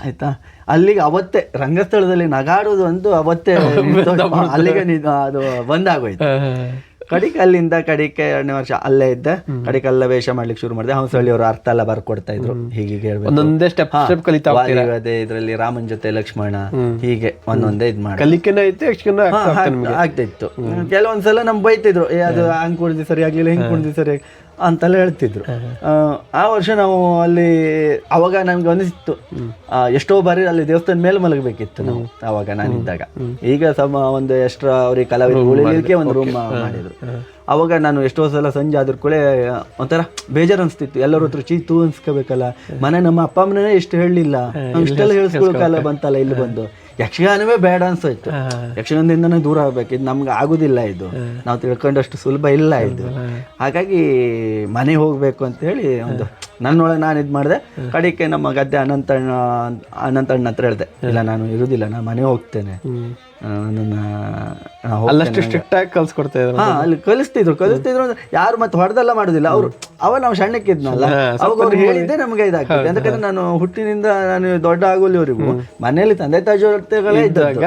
ಆಯ್ತಾ, ಅಲ್ಲಿಗೆ ಅವತ್ತೇ ರಂಗಸ್ಥಳದಲ್ಲಿ ನಗಾಡುವುದು ಒಂದು ಅವತ್ತೇ ಅಲ್ಲಿಗೆ ಅದು ಬಂದಾಗೋಯ್ತು. ಕಡಿಕೆ ಅಲ್ಲಿಂದ ಕಡಿಕೆ 2ನೇ ವರ್ಷ ಅಲ್ಲೇ ಇದ್ದೆ. ಕಡಿಕೆ ಅಲ್ಲ ವೇಷ ಮಾಡ್ಲಿಕ್ಕೆ ಶುರು ಮಾಡಿದೆ. ಹಂಸಳ್ಳಿ ಅವರು ಅರ್ಥ ಎಲ್ಲ ಬರ್ಕೊಡ್ತಾ ಇದ್ರು, ಹೀಗೆ ಇದ್ರಲ್ಲಿ ರಾಮನ್ ಜೊತೆ ಲಕ್ಷ್ಮಣ, ಹೀಗೆ ಒಂದೊಂದೇ ಇದ್ ಮಾಡಿ ಕಲಿಕೆನ ಆಗ್ತಾ ಇತ್ತು. ಕೆಲವೊಂದ್ಸಲ ನಮ್ ಬೈತಿದ್ರು, ಅದು ಹಂಗ್ ಕುಡಿದು ಸರಿ ಆಗ್ಲಿಲ್ಲ, ಹಿಂಗ್ ಕುಡಿದು ಸರಿ ಅಂತೆಲ್ಲ ಹೇಳ್ತಿದ್ರು. ಆ ವರ್ಷ ನಾವು ಅಲ್ಲಿ ಅವಾಗ ನಮ್ಗೆ ಅನಿಸ್ತು ಎಷ್ಟೋ ಬಾರಿ ಅಲ್ಲಿ ದೇವಸ್ಥಾನ ಮೇಲೆ ಮಲಗಬೇಕಿತ್ತು ನಾವು ಅವಾಗ ನಾನಿದ್ದಾಗ. ಈಗ ಒಂದು ಎಕ್ಸ್ಟ್ರಾ ಅವ್ರಿಗೆ ಕಲಾವಿದರು ಉಳಿಲಿಕ್ಕೆ ಒಂದು ರೂಮ್ ಮಾಡಿದ್ರು. ಅವಾಗ ನಾನು ಎಷ್ಟೋ ಸಲ ಸಂಜೆ ಆದ್ರೂ ಕೂಡ ಒಂಥರ ಬೇಜಾರು ಅನಿಸ್ತಿತ್ತು. ಎಲ್ಲರ ಹತ್ರ ಚೀತು ಅನ್ಸ್ಕೋಬೇಕಲ್ಲ, ಮನೆ ನಮ್ಮ ಅಪ್ಪ ಅಮ್ಮನೇ ಎಷ್ಟು ಹೇಳಲಿಲ್ಲ, ಇಷ್ಟೆಲ್ಲ ಹೇಳಿಸ್ಕೊಳಕಲ್ಲ ಬಂತಲ್ಲ ಇಲ್ಲಿ ಬಂದು. ಯಕ್ಷಗಾನವೇ ಬೇಡ ಅನ್ಸೋಯ್ತು. ಯಕ್ಷಗಾನದಿಂದನೇ ದೂರ ಆಗ್ಬೇಕು, ಇದು ನಮ್ಗೆ ಆಗುದಿಲ್ಲ, ಇದು ನಾವು ತಿಳ್ಕೊಂಡಷ್ಟು ಸುಲಭ ಇಲ್ಲ ಇದು. ಹಾಗಾಗಿ ಮನೆ ಹೋಗ್ಬೇಕು ಅಂತ ಹೇಳಿ ಒಂದು ನನ್ನೊಳಗೆ ನಾನು ಇದು ಮಾಡಿದೆ. ಕಡೆಗೆ ನಮ್ಮ ಗದ್ದೆ ಅನಂತಣ್ಣ ಹತ್ರ ಹೇಳ್ದೆ, ಇಲ್ಲ ನಾನು ಇರುದಿಲ್ಲ, ನಾನು ಮನೆ ಹೋಗ್ತೇನೆ. ಅಲ್ಲಿ ಕಲಿಸ್ತಿದ್ರು ಅಂದ್ರೆ ಯಾರು ಮತ್ತೆ ಹೊಡೆದೆಲ್ಲ ಮಾಡುದಿಲ್ಲ ಅವರು. ನಾವು ಸಣ್ಣಕ್ಕಿದ್ನಲ್ಲ, ಅವಾಗ ಅವ್ರು ಹೇಳಿದ್ದೆ ನಮ್ಗೆ ಇದಾಗ್ತದೆ. ಯಾಕಂದ್ರೆ ನಾನು ಹುಟ್ಟಿನಿಂದ ನಾನು ದೊಡ್ಡ ಆಗೋಲಿವರೆಗೂ ಮನೆಯಲ್ಲಿ ತಂದೆ ತಾಯಿ ಜೊತೆಗಳೇ ಇದ್ದಾಗ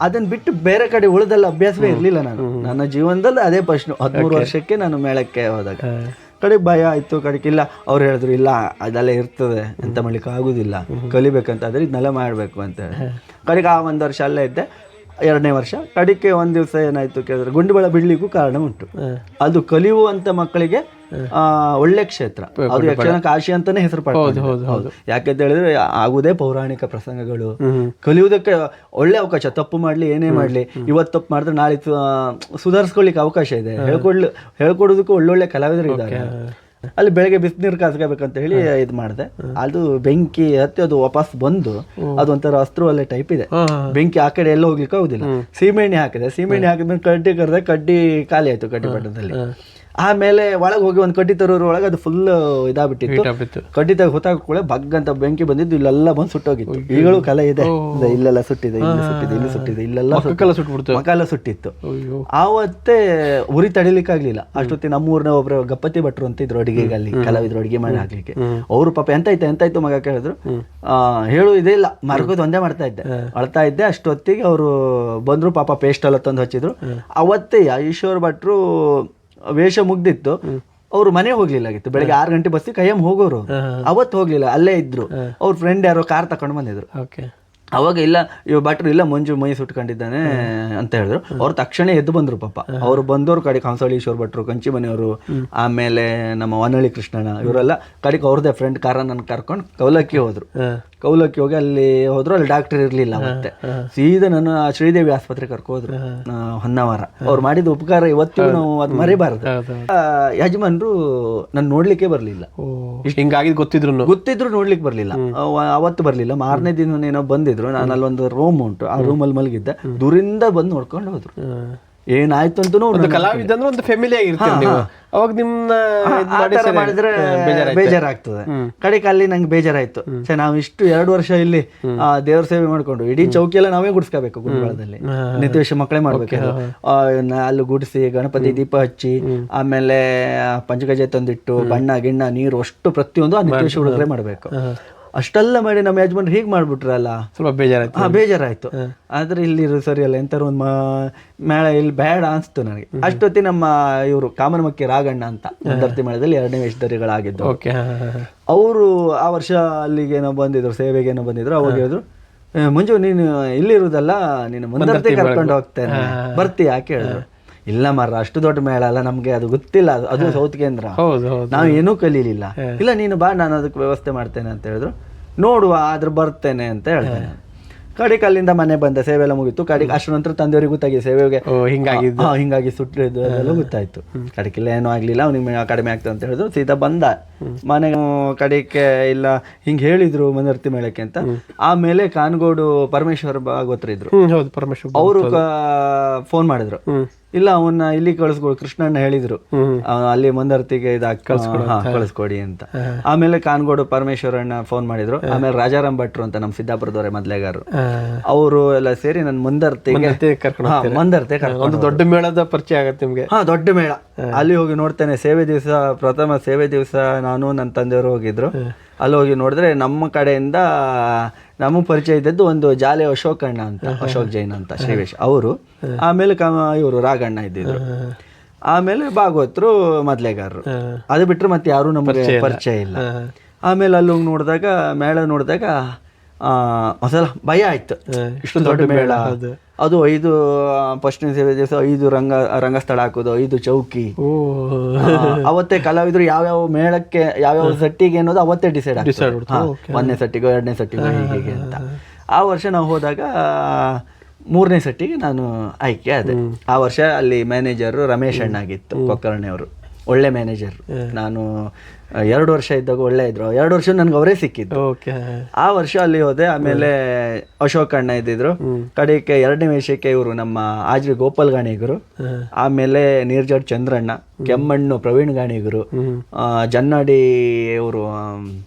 ಅದನ್ನ ಬಿಟ್ಟು ಬೇರೆ ಕಡೆ ಉಳಿದೆಲ್ಲ ಅಭ್ಯಾಸವೇ ಇರ್ಲಿಲ್ಲ. ನನ್ನ ಜೀವನದಲ್ಲಿ ಅದೇ ಫಸ್ಟ್ 13 ವರ್ಷಕ್ಕೆ ನಾನು ಮೇಳಕ್ಕೆ ಹೋದಾಗ ಕಡೆಗೆ ಭಯ ಆಯ್ತು. ಕಡೆಗೆ ಇಲ್ಲ, ಅವ್ರು ಹೇಳಿದ್ರು ಇಲ್ಲ ಅದೆಲ್ಲ ಇರ್ತದೆ, ಎಂತ ಮಾಡ್ಲಿಕ್ಕೆ ಆಗುದಿಲ್ಲ, ಕಲಿಬೇಕಂತಾದ್ರೆ ಇದನ್ನೆಲ್ಲ ಮಾಡ್ಬೇಕು ಅಂತ ಹೇಳಿ. ಕಡೆಗೆ ಆ 1 ವರ್ಷ ಅಲ್ಲೇ ಇದ್ದೆ. 2ನೇ ವರ್ಷ ಕಡೆಗೆ ಒಂದ್ ದಿವಸ ಏನಾಯ್ತು ಕೇಳಿದ್ರೆ, ಗುಂಡುಬಳ ಬಿಡ್ಲಿಕ್ಕೂ ಕಾರಣ ಉಂಟು. ಅದು ಕಲಿಯುವಂತ ಮಕ್ಕಳಿಗೆ ಒಳ್ಳೆ ಕ್ಷೇತ್ರ, ಅದು ಯಕ್ಷಗಾನ ಕಾಶಿ ಅಂತಾನೆ ಹೆಸರು ಪಡ್ಕೊಂಡು. ಯಾಕೆಂತ ಹೇಳಿದ್ರೆ ಆಗುದೇ ಪೌರಾಣಿಕ ಪ್ರಸಂಗಗಳು, ಕಲಿಯುವುದಕ್ಕೆ ಒಳ್ಳೆ ಅವಕಾಶ. ತಪ್ಪು ಮಾಡ್ಲಿ ಏನೇ ಮಾಡ್ಲಿ, ಇವತ್ತು ತಪ್ಪು ಮಾಡಿದ್ರೆ ನಾಳೆ ಸುಧಾರಿಸ್ಕೊಳ್ಳಿಕ್ಕೆ ಅವಕಾಶ ಇದೆ. ಹೇಳ್ಕೊಡೋದಕ್ಕೂ ಒಳ್ಳೊಳ್ಳೆ ಕಲಾವಿದರು ಇದ್ದಾರೆ. ಅಲ್ಲಿ ಬೆಳಗ್ಗೆ ಬಿಸಿನೀರು ಕಾಸ್ಕೋಬೇಕಂತ ಹೇಳಿ ಇದು ಮಾಡಿದೆ. ಅದು ಬೆಂಕಿ ಹತ್ತಿ ಅದು ವಾಪಸ್ ಬಂದು ಅದೊಂಥರ ಅಸ್ತ್ರ ಅಲ್ಲೇ ಟೈಪ್ ಇದೆ. ಬೆಂಕಿ ಆ ಕಡೆ ಎಲ್ಲ ಹೋಗ್ಲಿಕ್ಕೆ ಆಗುದಿಲ್ಲ. ಸೀಮೆಣ್ಣೆ ಹಾಕಿದೆ. ಸೀಮೆಣ್ಣೆ ಹಾಕಿದ್ಮೇಲೆ ಕಡ್ಡಿ ಕರೆದೆ, ಕಡ್ಡಿ ಖಾಲಿ ಆಯ್ತು ಕಡ್ಡಿ ಪಟ್ಟದಲ್ಲಿ. ಆಮೇಲೆ ಒಳಗೆ ಹೋಗಿ ಒಂದು ಕಡ್ಡಿ ತರೋರೊಳಗೆ ಅದು ಫುಲ್ ಇದಾಗ್ಬಿಟ್ಟಿತ್ತು. ಕಡ್ಡಿ ತೆಗೆ ಹೊತ್ತಾಕೊಳ್ಳೆ ಬಗ್ ಅಂತ ಬೆಂಕಿ ಬಂದಿದ್ದು, ಇಲ್ಲೆಲ್ಲ ಬಂದು ಸುಟ್ಟೋಗಿತ್ತು. ಈಗಲೂ ಕಲೆ ಇದೆ, ಇಲ್ಲೆಲ್ಲ ಸುಟ್ಟಿದೆ, ಇಲ್ಲಿ ಸುಟ್ಟಿದೆ, ಇಲ್ಲೆಲ್ಲ ಮಕಾಲ ಸುಟ್ಟಿತ್ತು. ಆವತ್ತೇ ಉರಿ ತಡಿಲಿಕ್ಕಾಗ್ಲಿಲ್ಲ. ಅಷ್ಟೊತ್ತಿ ನಮ್ಮೂರ್ನ ಒಬ್ರು ಗಪ್ಪತಿ ಭಟ್ರು ಅಂತ ಇದ್ರು ಅಡಿಗೆಗೆ, ಅಲ್ಲಿ ಕಲಾವಿದ್ರು ಅಡಿಗೆ ಮಾಡಿ ಹಾಕ್ಲಿಕ್ಕೆ. ಅವ್ರು ಪಾಪ ಎಂತಾಯ್ತು ಮಗ ಕೇಳಿದ್ರು. ಹೇಳು ಇದೇ ಇಲ್ಲ, ಮರಗೋದು ಒಂದೇ ಮಾಡ್ತಾ ಇದ್ದೆ, ಅಳ್ತಾ ಇದ್ದೆ. ಅಷ್ಟೊತ್ತಿಗೆ ಅವರು ಬಂದ್ರು, ಪಾಪ ಪೇಸ್ಟ್ ಎಲ್ಲ ತಂದು ಹಚ್ಚಿದ್ರು. ಅವತ್ತೇ ಈಶ್ವರ್ ಭಟ್ರು ವೇಷ ಮುಗ್ದಿತ್ತು. ಅವ್ರು ಮನೆ ಹೋಗ್ಲಿಲ್ಲಾಗಿತ್ತು. ಬೆಳಗ್ಗೆ 6 ಗಂಟೆ ಬಸ್ಸಿಗೆ ಕೈಯಂ ಹೋಗೋರು. ಅವತ್ತು ಹೋಗ್ಲಿಲ್ಲ, ಅಲ್ಲೇ ಇದ್ರು. ಅವ್ರ ಫ್ರೆಂಡ್ ಯಾರೋ ಕಾರ್ ತಕೊಂಡು ಬಂದಿದ್ರು. ಅವಾಗ ಇಲ್ಲ ಇವ್ ಭಟ್ರು ಇಲ್ಲ, ಮಂಜು ಮೈ ಸುಟ್ಕೊಂಡಿದ್ದಾನೆ ಅಂತ ಹೇಳಿದ್ರು. ಅವ್ರು ತಕ್ಷಣ ಎದ್ದು ಬಂದ್ರು. ಪಾಪ ಅವ್ರು ಬಂದವ್ರು ಕಡೆಗೆ ಹಂಸಳ್ಳಿ ಈಶ್ವರ್ ಭಟ್ರು, ಕಂಚಿ ಮನೆಯವರು, ಆಮೇಲೆ ನಮ್ಮ ವನಹಳ್ಳಿ ಕೃಷ್ಣಣ್ಣ, ಇವರೆಲ್ಲ ಕಡೆಗೆ ಅವ್ರದ್ದೇ ಫ್ರೆಂಡ್ ಕಾರ ನನ್ನ ಕರ್ಕೊಂಡು ಕೌಲಕ್ಕಿ ಹೋದ್ರು. ಕೌಲಕ್ಕಿ ಹೋಗಿ ಅಲ್ಲಿ ಹೋದ್ರು. ಅಲ್ಲಿ ಡಾಕ್ಟರ್ ಇರ್ಲಿಲ್ಲ. ಮತ್ತೆ ಸೀದಾ ನನ್ನ ಶ್ರೀದೇವಿ ಆಸ್ಪತ್ರೆ ಕರ್ಕೋದ್ರು, ಹೊನ್ನಾವರ. ಅವ್ರು ಮಾಡಿದ ಉಪಕಾರ ಇವತ್ತಿಗೂ ನಾವು ಅದು ಮರಿಬಾರದು. ಯಜಮಾನ್ರು ನನ್ನ ನೋಡ್ಲಿಕ್ಕೆ ಬರ್ಲಿಲ್ಲ. ಹಿಂಗಾಗಿ ಗೊತ್ತಿದ್ರು ನೋಡ್ಲಿಕ್ಕೆ ಬರ್ಲಿಲ್ಲ. ಅವತ್ತು ಬರ್ಲಿಲ್ಲ. ಮಾರನೇ ದಿನ ಏನೋ ಬಂದಿದ್ರು. ನಾನು ಅಲ್ಲೊಂದು ರೂಮ್ ಉಂಟು, ಆ ರೂಮಲ್ಲಿ ಮಲಗಿದ್ದೆ. ದೂರಿಂದ ಬಂದು ನೋಡ್ಕೊಂಡು ಹೋದ್ರು. ಏನಾಯ್ತು ಅಂತ ಕಲಾವಿದ ಅಂದ್ರೆ ಒಂದು ಫ್ಯಾಮಿಲಿ ಆಗಿರ್ತೀವಿ. ಅವಾಗ ನಿಮ್ನ ಮಾಡಿದ್ರೆ ಬೇಜಾರಾಗ್ತದೆ. ಕಡೆಗೆ ಅಲ್ಲಿ ನಂಗೆ ಬೇಜಾರಾಯ್ತು. ನಾವು ಇಷ್ಟು 2 ವರ್ಷ ಇಲ್ಲಿ ದೇವ್ರ ಸೇವೆ ಮಾಡ್ಕೊಂಡು ಇಡೀ ಚೌಕಿ ಎಲ್ಲ ನಾವೇ ಗುಡಿಸ್ಕೋಬೇಕು. ಗುರುಗಳದಲ್ಲಿ ನಿತ್ಯವೇಷ ಮಕ್ಕಳೇ ಮಾಡ್ಬೇಕು. ಅಲ್ಲಿ ಗುಡಿಸಿ ಗಣಪತಿ ದೀಪ ಹಚ್ಚಿ, ಆಮೇಲೆ ಪಂಚಗಜೆ ತಂದಿಟ್ಟು, ಬಣ್ಣ ಗಿಣ್ಣ ನೀರು ಅಷ್ಟು ಪ್ರತಿಯೊಂದು ಆ ನಿತ್ಯವೇಷ ಹುಡುಗರೇ ಮಾಡ್ಬೇಕು. ಅಷ್ಟೆಲ್ಲ ಮಾಡಿ ನಮ್ಮ ಯಜಮಾನ್ರು ಹೀಗೆ ಮಾಡ್ಬಿಟ್ರಲ್ಲ, ಸ್ವಲ್ಪ ಬೇಜಾರಾಯ್ತು. ಆದ್ರೆ ಇಲ್ಲಿ ಸರಿ ಅಲ್ಲ, ಎಂತಾರು ಒಂದು ಮೇಳ ಇಲ್ಲಿ ಬೇಡ ಅನ್ಸ್ತು ನನಗೆ. ಅಷ್ಟೊತ್ತಿ ನಮ್ಮ ಇವರು ಕಾಮನಮಕ್ಕಿ ರಾಘಣ್ಣ ಅಂತ ದರ್ತಿ ಮೇಳದಲ್ಲಿ 2ನೇ ವೇಷಧಾರಿಗಳಾಗಿದ್ದು. ಅವರು ಆ ವರ್ಷ ಅಲ್ಲಿಗೇನೋ ಬಂದಿದ್ರು, ಸೇವೆಗೇನೋ ಬಂದಿದ್ರು. ಅವಾಗ ಹೇಳಿದ್ರು, ಮಂಜು ನೀನು ಇಲ್ಲಿರುವುದಲ್ಲ, ನೀನು ಮುಂದರ್ತಿ ಕರ್ಕೊಂಡು ಹೋಗ್ತೇನೆ, ಬರ್ತೀಯಾ ಕೇಳಿದ್ರು. ಇಲ್ಲ ಮರ, ಅಷ್ಟು ದೊಡ್ಡ ಮೇಳ ಅಲ್ಲ, ನಮ್ಗೆ ಅದು ಗೊತ್ತಿಲ್ಲ, ಅದು ಸೌತ್ ಕೇಂದ್ರ, ನಾವು ಏನೂ ಕಲೀಲಿಲ್ಲ. ಇಲ್ಲ ನೀನು ಬಾ, ನಾನು ಅದಕ್ಕೆ ವ್ಯವಸ್ಥೆ ಮಾಡ್ತೇನೆ ಅಂತ ಹೇಳಿದ್ರು. ನೋಡುವ, ಆದ್ರೆ ಬರ್ತೇನೆ ಅಂತ ಹೇಳ್ತೇನೆ. ಕಡೆಗೆ ಅಲ್ಲಿಂದ ಮನೆ ಬಂದೆ, ಸೇವೆ ಎಲ್ಲ ಮುಗಿತು. ಕಡೆಗೆ ಅಷ್ಟರ ನಂತರ ತಂದೆಯವ್ರಿಗೆ ಗೊತ್ತಾಗಿ ಸೇವೆಗೆ ಹಿಂಗಾಗಿ ಸುಟ್ಟಿದ್ದು ಅದೆಲ್ಲ ಗೊತ್ತಾಯ್ತು. ಕಡೆಗೆಲ್ಲ ಏನೂ ಆಗ್ಲಿಲ್ಲ, ಅವ್ನಿಗೆ ಕಡಿಮೆ ಆಗ್ತದೆ ಅಂತ ಹೇಳಿದ್ರು. ಸೀದಾ ಬಂದ. ಮನೆಗೆ ಕಡೆಗೆ ಇಲ್ಲ ಹಿಂಗೆ ಹೇಳಿದ್ರು ಮಂದರ್ತಿ ಮೇಳಕ್ಕೆ ಅಂತ. ಆಮೇಲೆ ಕಾನ್ಗೋಡು ಪರಮೇಶ್ವರ ಭಾಗವತರು ಇದ್ರು, ಹೌದು ಪರಮೇಶ್ವರ್ ಅವರು ಫೋನ್ ಮಾಡಿದ್ರು, ಇಲ್ಲ ಅವನ್ನ ಇಲ್ಲಿ ಕಳಿಸ್ಕೊಡಿ, ಕೃಷ್ಣಣ್ಣ ಹೇಳಿದ್ರು ಅಲ್ಲಿ ಮಂದರ್ತಿಗೆ ಕಳಿಸ್ಕೊಡಿ ಅಂತ. ಆಮೇಲೆ ಕಾನ್ಗೋಡು ಪರಮೇಶ್ವರಣ್ಣ ಫೋನ್ ಮಾಡಿದ್ರು. ಆಮೇಲೆ ರಾಜಾರಾಮ್ ಭಟ್ರು ಅಂತ ನಮ್ಮ ಸಿದ್ದಾಪುರದವರೇ ಮೊದ್ಲೇಗಾರರು, ಅವರು ಎಲ್ಲ ಸೇರಿ ನನ್ನ ಮಂದರ್ತಿ ಒಂದು ದೊಡ್ಡ ಮೇಳದ ಪರಿಚಯ ಆಗತ್ತೆ ನಿಮ್ಗೆ. ದೊಡ್ಡ ಮೇಳ. ಅಲ್ಲಿ ಹೋಗಿ ನೋಡ್ತೇನೆ, ಸೇವೆ ದಿವಸ, ಪ್ರಥಮ ಸೇವೆ ದಿವಸ ನಾನು ನನ್ನ ತಂದೆಯವರು ಹೋಗಿದ್ರು. ಅಲ್ಲಿ ಹೋಗಿ ನೋಡಿದ್ರೆ ನಮ್ಮ ಕಡೆಯಿಂದ ನಮಗೆ ಪರಿಚಯ ಇದ್ದದ್ದು ಒಂದು ಜಾಲೆ ಅಶೋಕಣ್ಣ ಅಂತ, ಅಶೋಕ್ ಜೈನ್ ಅಂತ ಶ್ರೀವೇಶ್ ಅವರು. ಆಮೇಲೆ ಇವರು ರಾಘಣ್ಣ ಇದ್ದಿದ್ರು. ಆಮೇಲೆ ಭಾಗವತರು ಮೊದ್ಲೇಗಾರರು. ಅದು ಬಿಟ್ರೆ ಮತ್ತೆ ಯಾರು ನಮಗೆ ಪರಿಚಯ ಇಲ್ಲ. ಆಮೇಲೆ ಅಲ್ಲಿ ಹೋಗಿ ನೋಡಿದಾಗ, ಮೇಳ ನೋಡಿದಾಗ ಒಂದ್ಸಲ ಭಯ ಆಯ್ತು, ಇಷ್ಟು ದೊಡ್ಡ ಮೇಳ. ಅದು 5 ಫಸ್ಟ್ನೇ ಸೇವೆ ದಿವಸ 5 ರಂಗಸ್ಥಳ ಹಾಕೋದು, 5 ಚೌಕಿ. ಅವತ್ತೇ ಕಲಾವಿದರು ಯಾವ್ಯಾವ ಮೇಳಕ್ಕೆ ಯಾವ್ಯಾವ ಸೆಟ್ಟಿಗೆ ಅನ್ನೋದು ಅವತ್ತೇ ಡಿಸೈಡ್ ಆಗ್ತದೆ. 1ನೇ ಸೆಟ್ಟಿಗೋ 2ನೇ ಸೆಟ್ಟಿಗೋ ಹೀಗೆ ಅಂತ. ಆ ವರ್ಷ ನಾವು ಹೋದಾಗ 3ನೇ ಸೆಟ್ಟಿಗೆ ನಾನು ಆಯ್ಕೆ ಆದೆ. ಆ ವರ್ಷ ಅಲ್ಲಿ ಮ್ಯಾನೇಜರ್ ರಮೇಶ್ ಅಣ್ಣ ಆಗಿತ್ತು, ಕೊಕ್ಕರ್ಣೆ ಅವರು. ಒಳ್ಳೆ ಮ್ಯಾನೇಜರ್. ನಾನು 2 ವರ್ಷ ಇದ್ದಾಗ ಒಳ್ಳೆ ಇದ್ರು. 2 ವರ್ಷ ನನ್ಗೆ ಅವರೇ ಸಿಕ್ಕಿದ್ದು. ಆ ವರ್ಷ ಅಲ್ಲಿ ಹೋದೆ. ಆಮೇಲೆ ಅಶೋಕ್ ಅಣ್ಣ ಇದ್ದಿದ್ರು. ಕಡೆಗೆ 2ನೇ ವೇಷಕ್ಕೆ ಇವರು ನಮ್ಮ ಆಜ್ರಿ ಗೋಪಾಲ್ ಗಾಣಿಗರು. ಆಮೇಲೆ ನೀರ್ಜಡ್ ಚಂದ್ರಣ್ಣ, ಕೆಮ್ಮಣ್ಣು ಪ್ರವೀಣ್ ಗಾಣಿಗರು, ಜನ್ನಾಡಿ ಇವರು,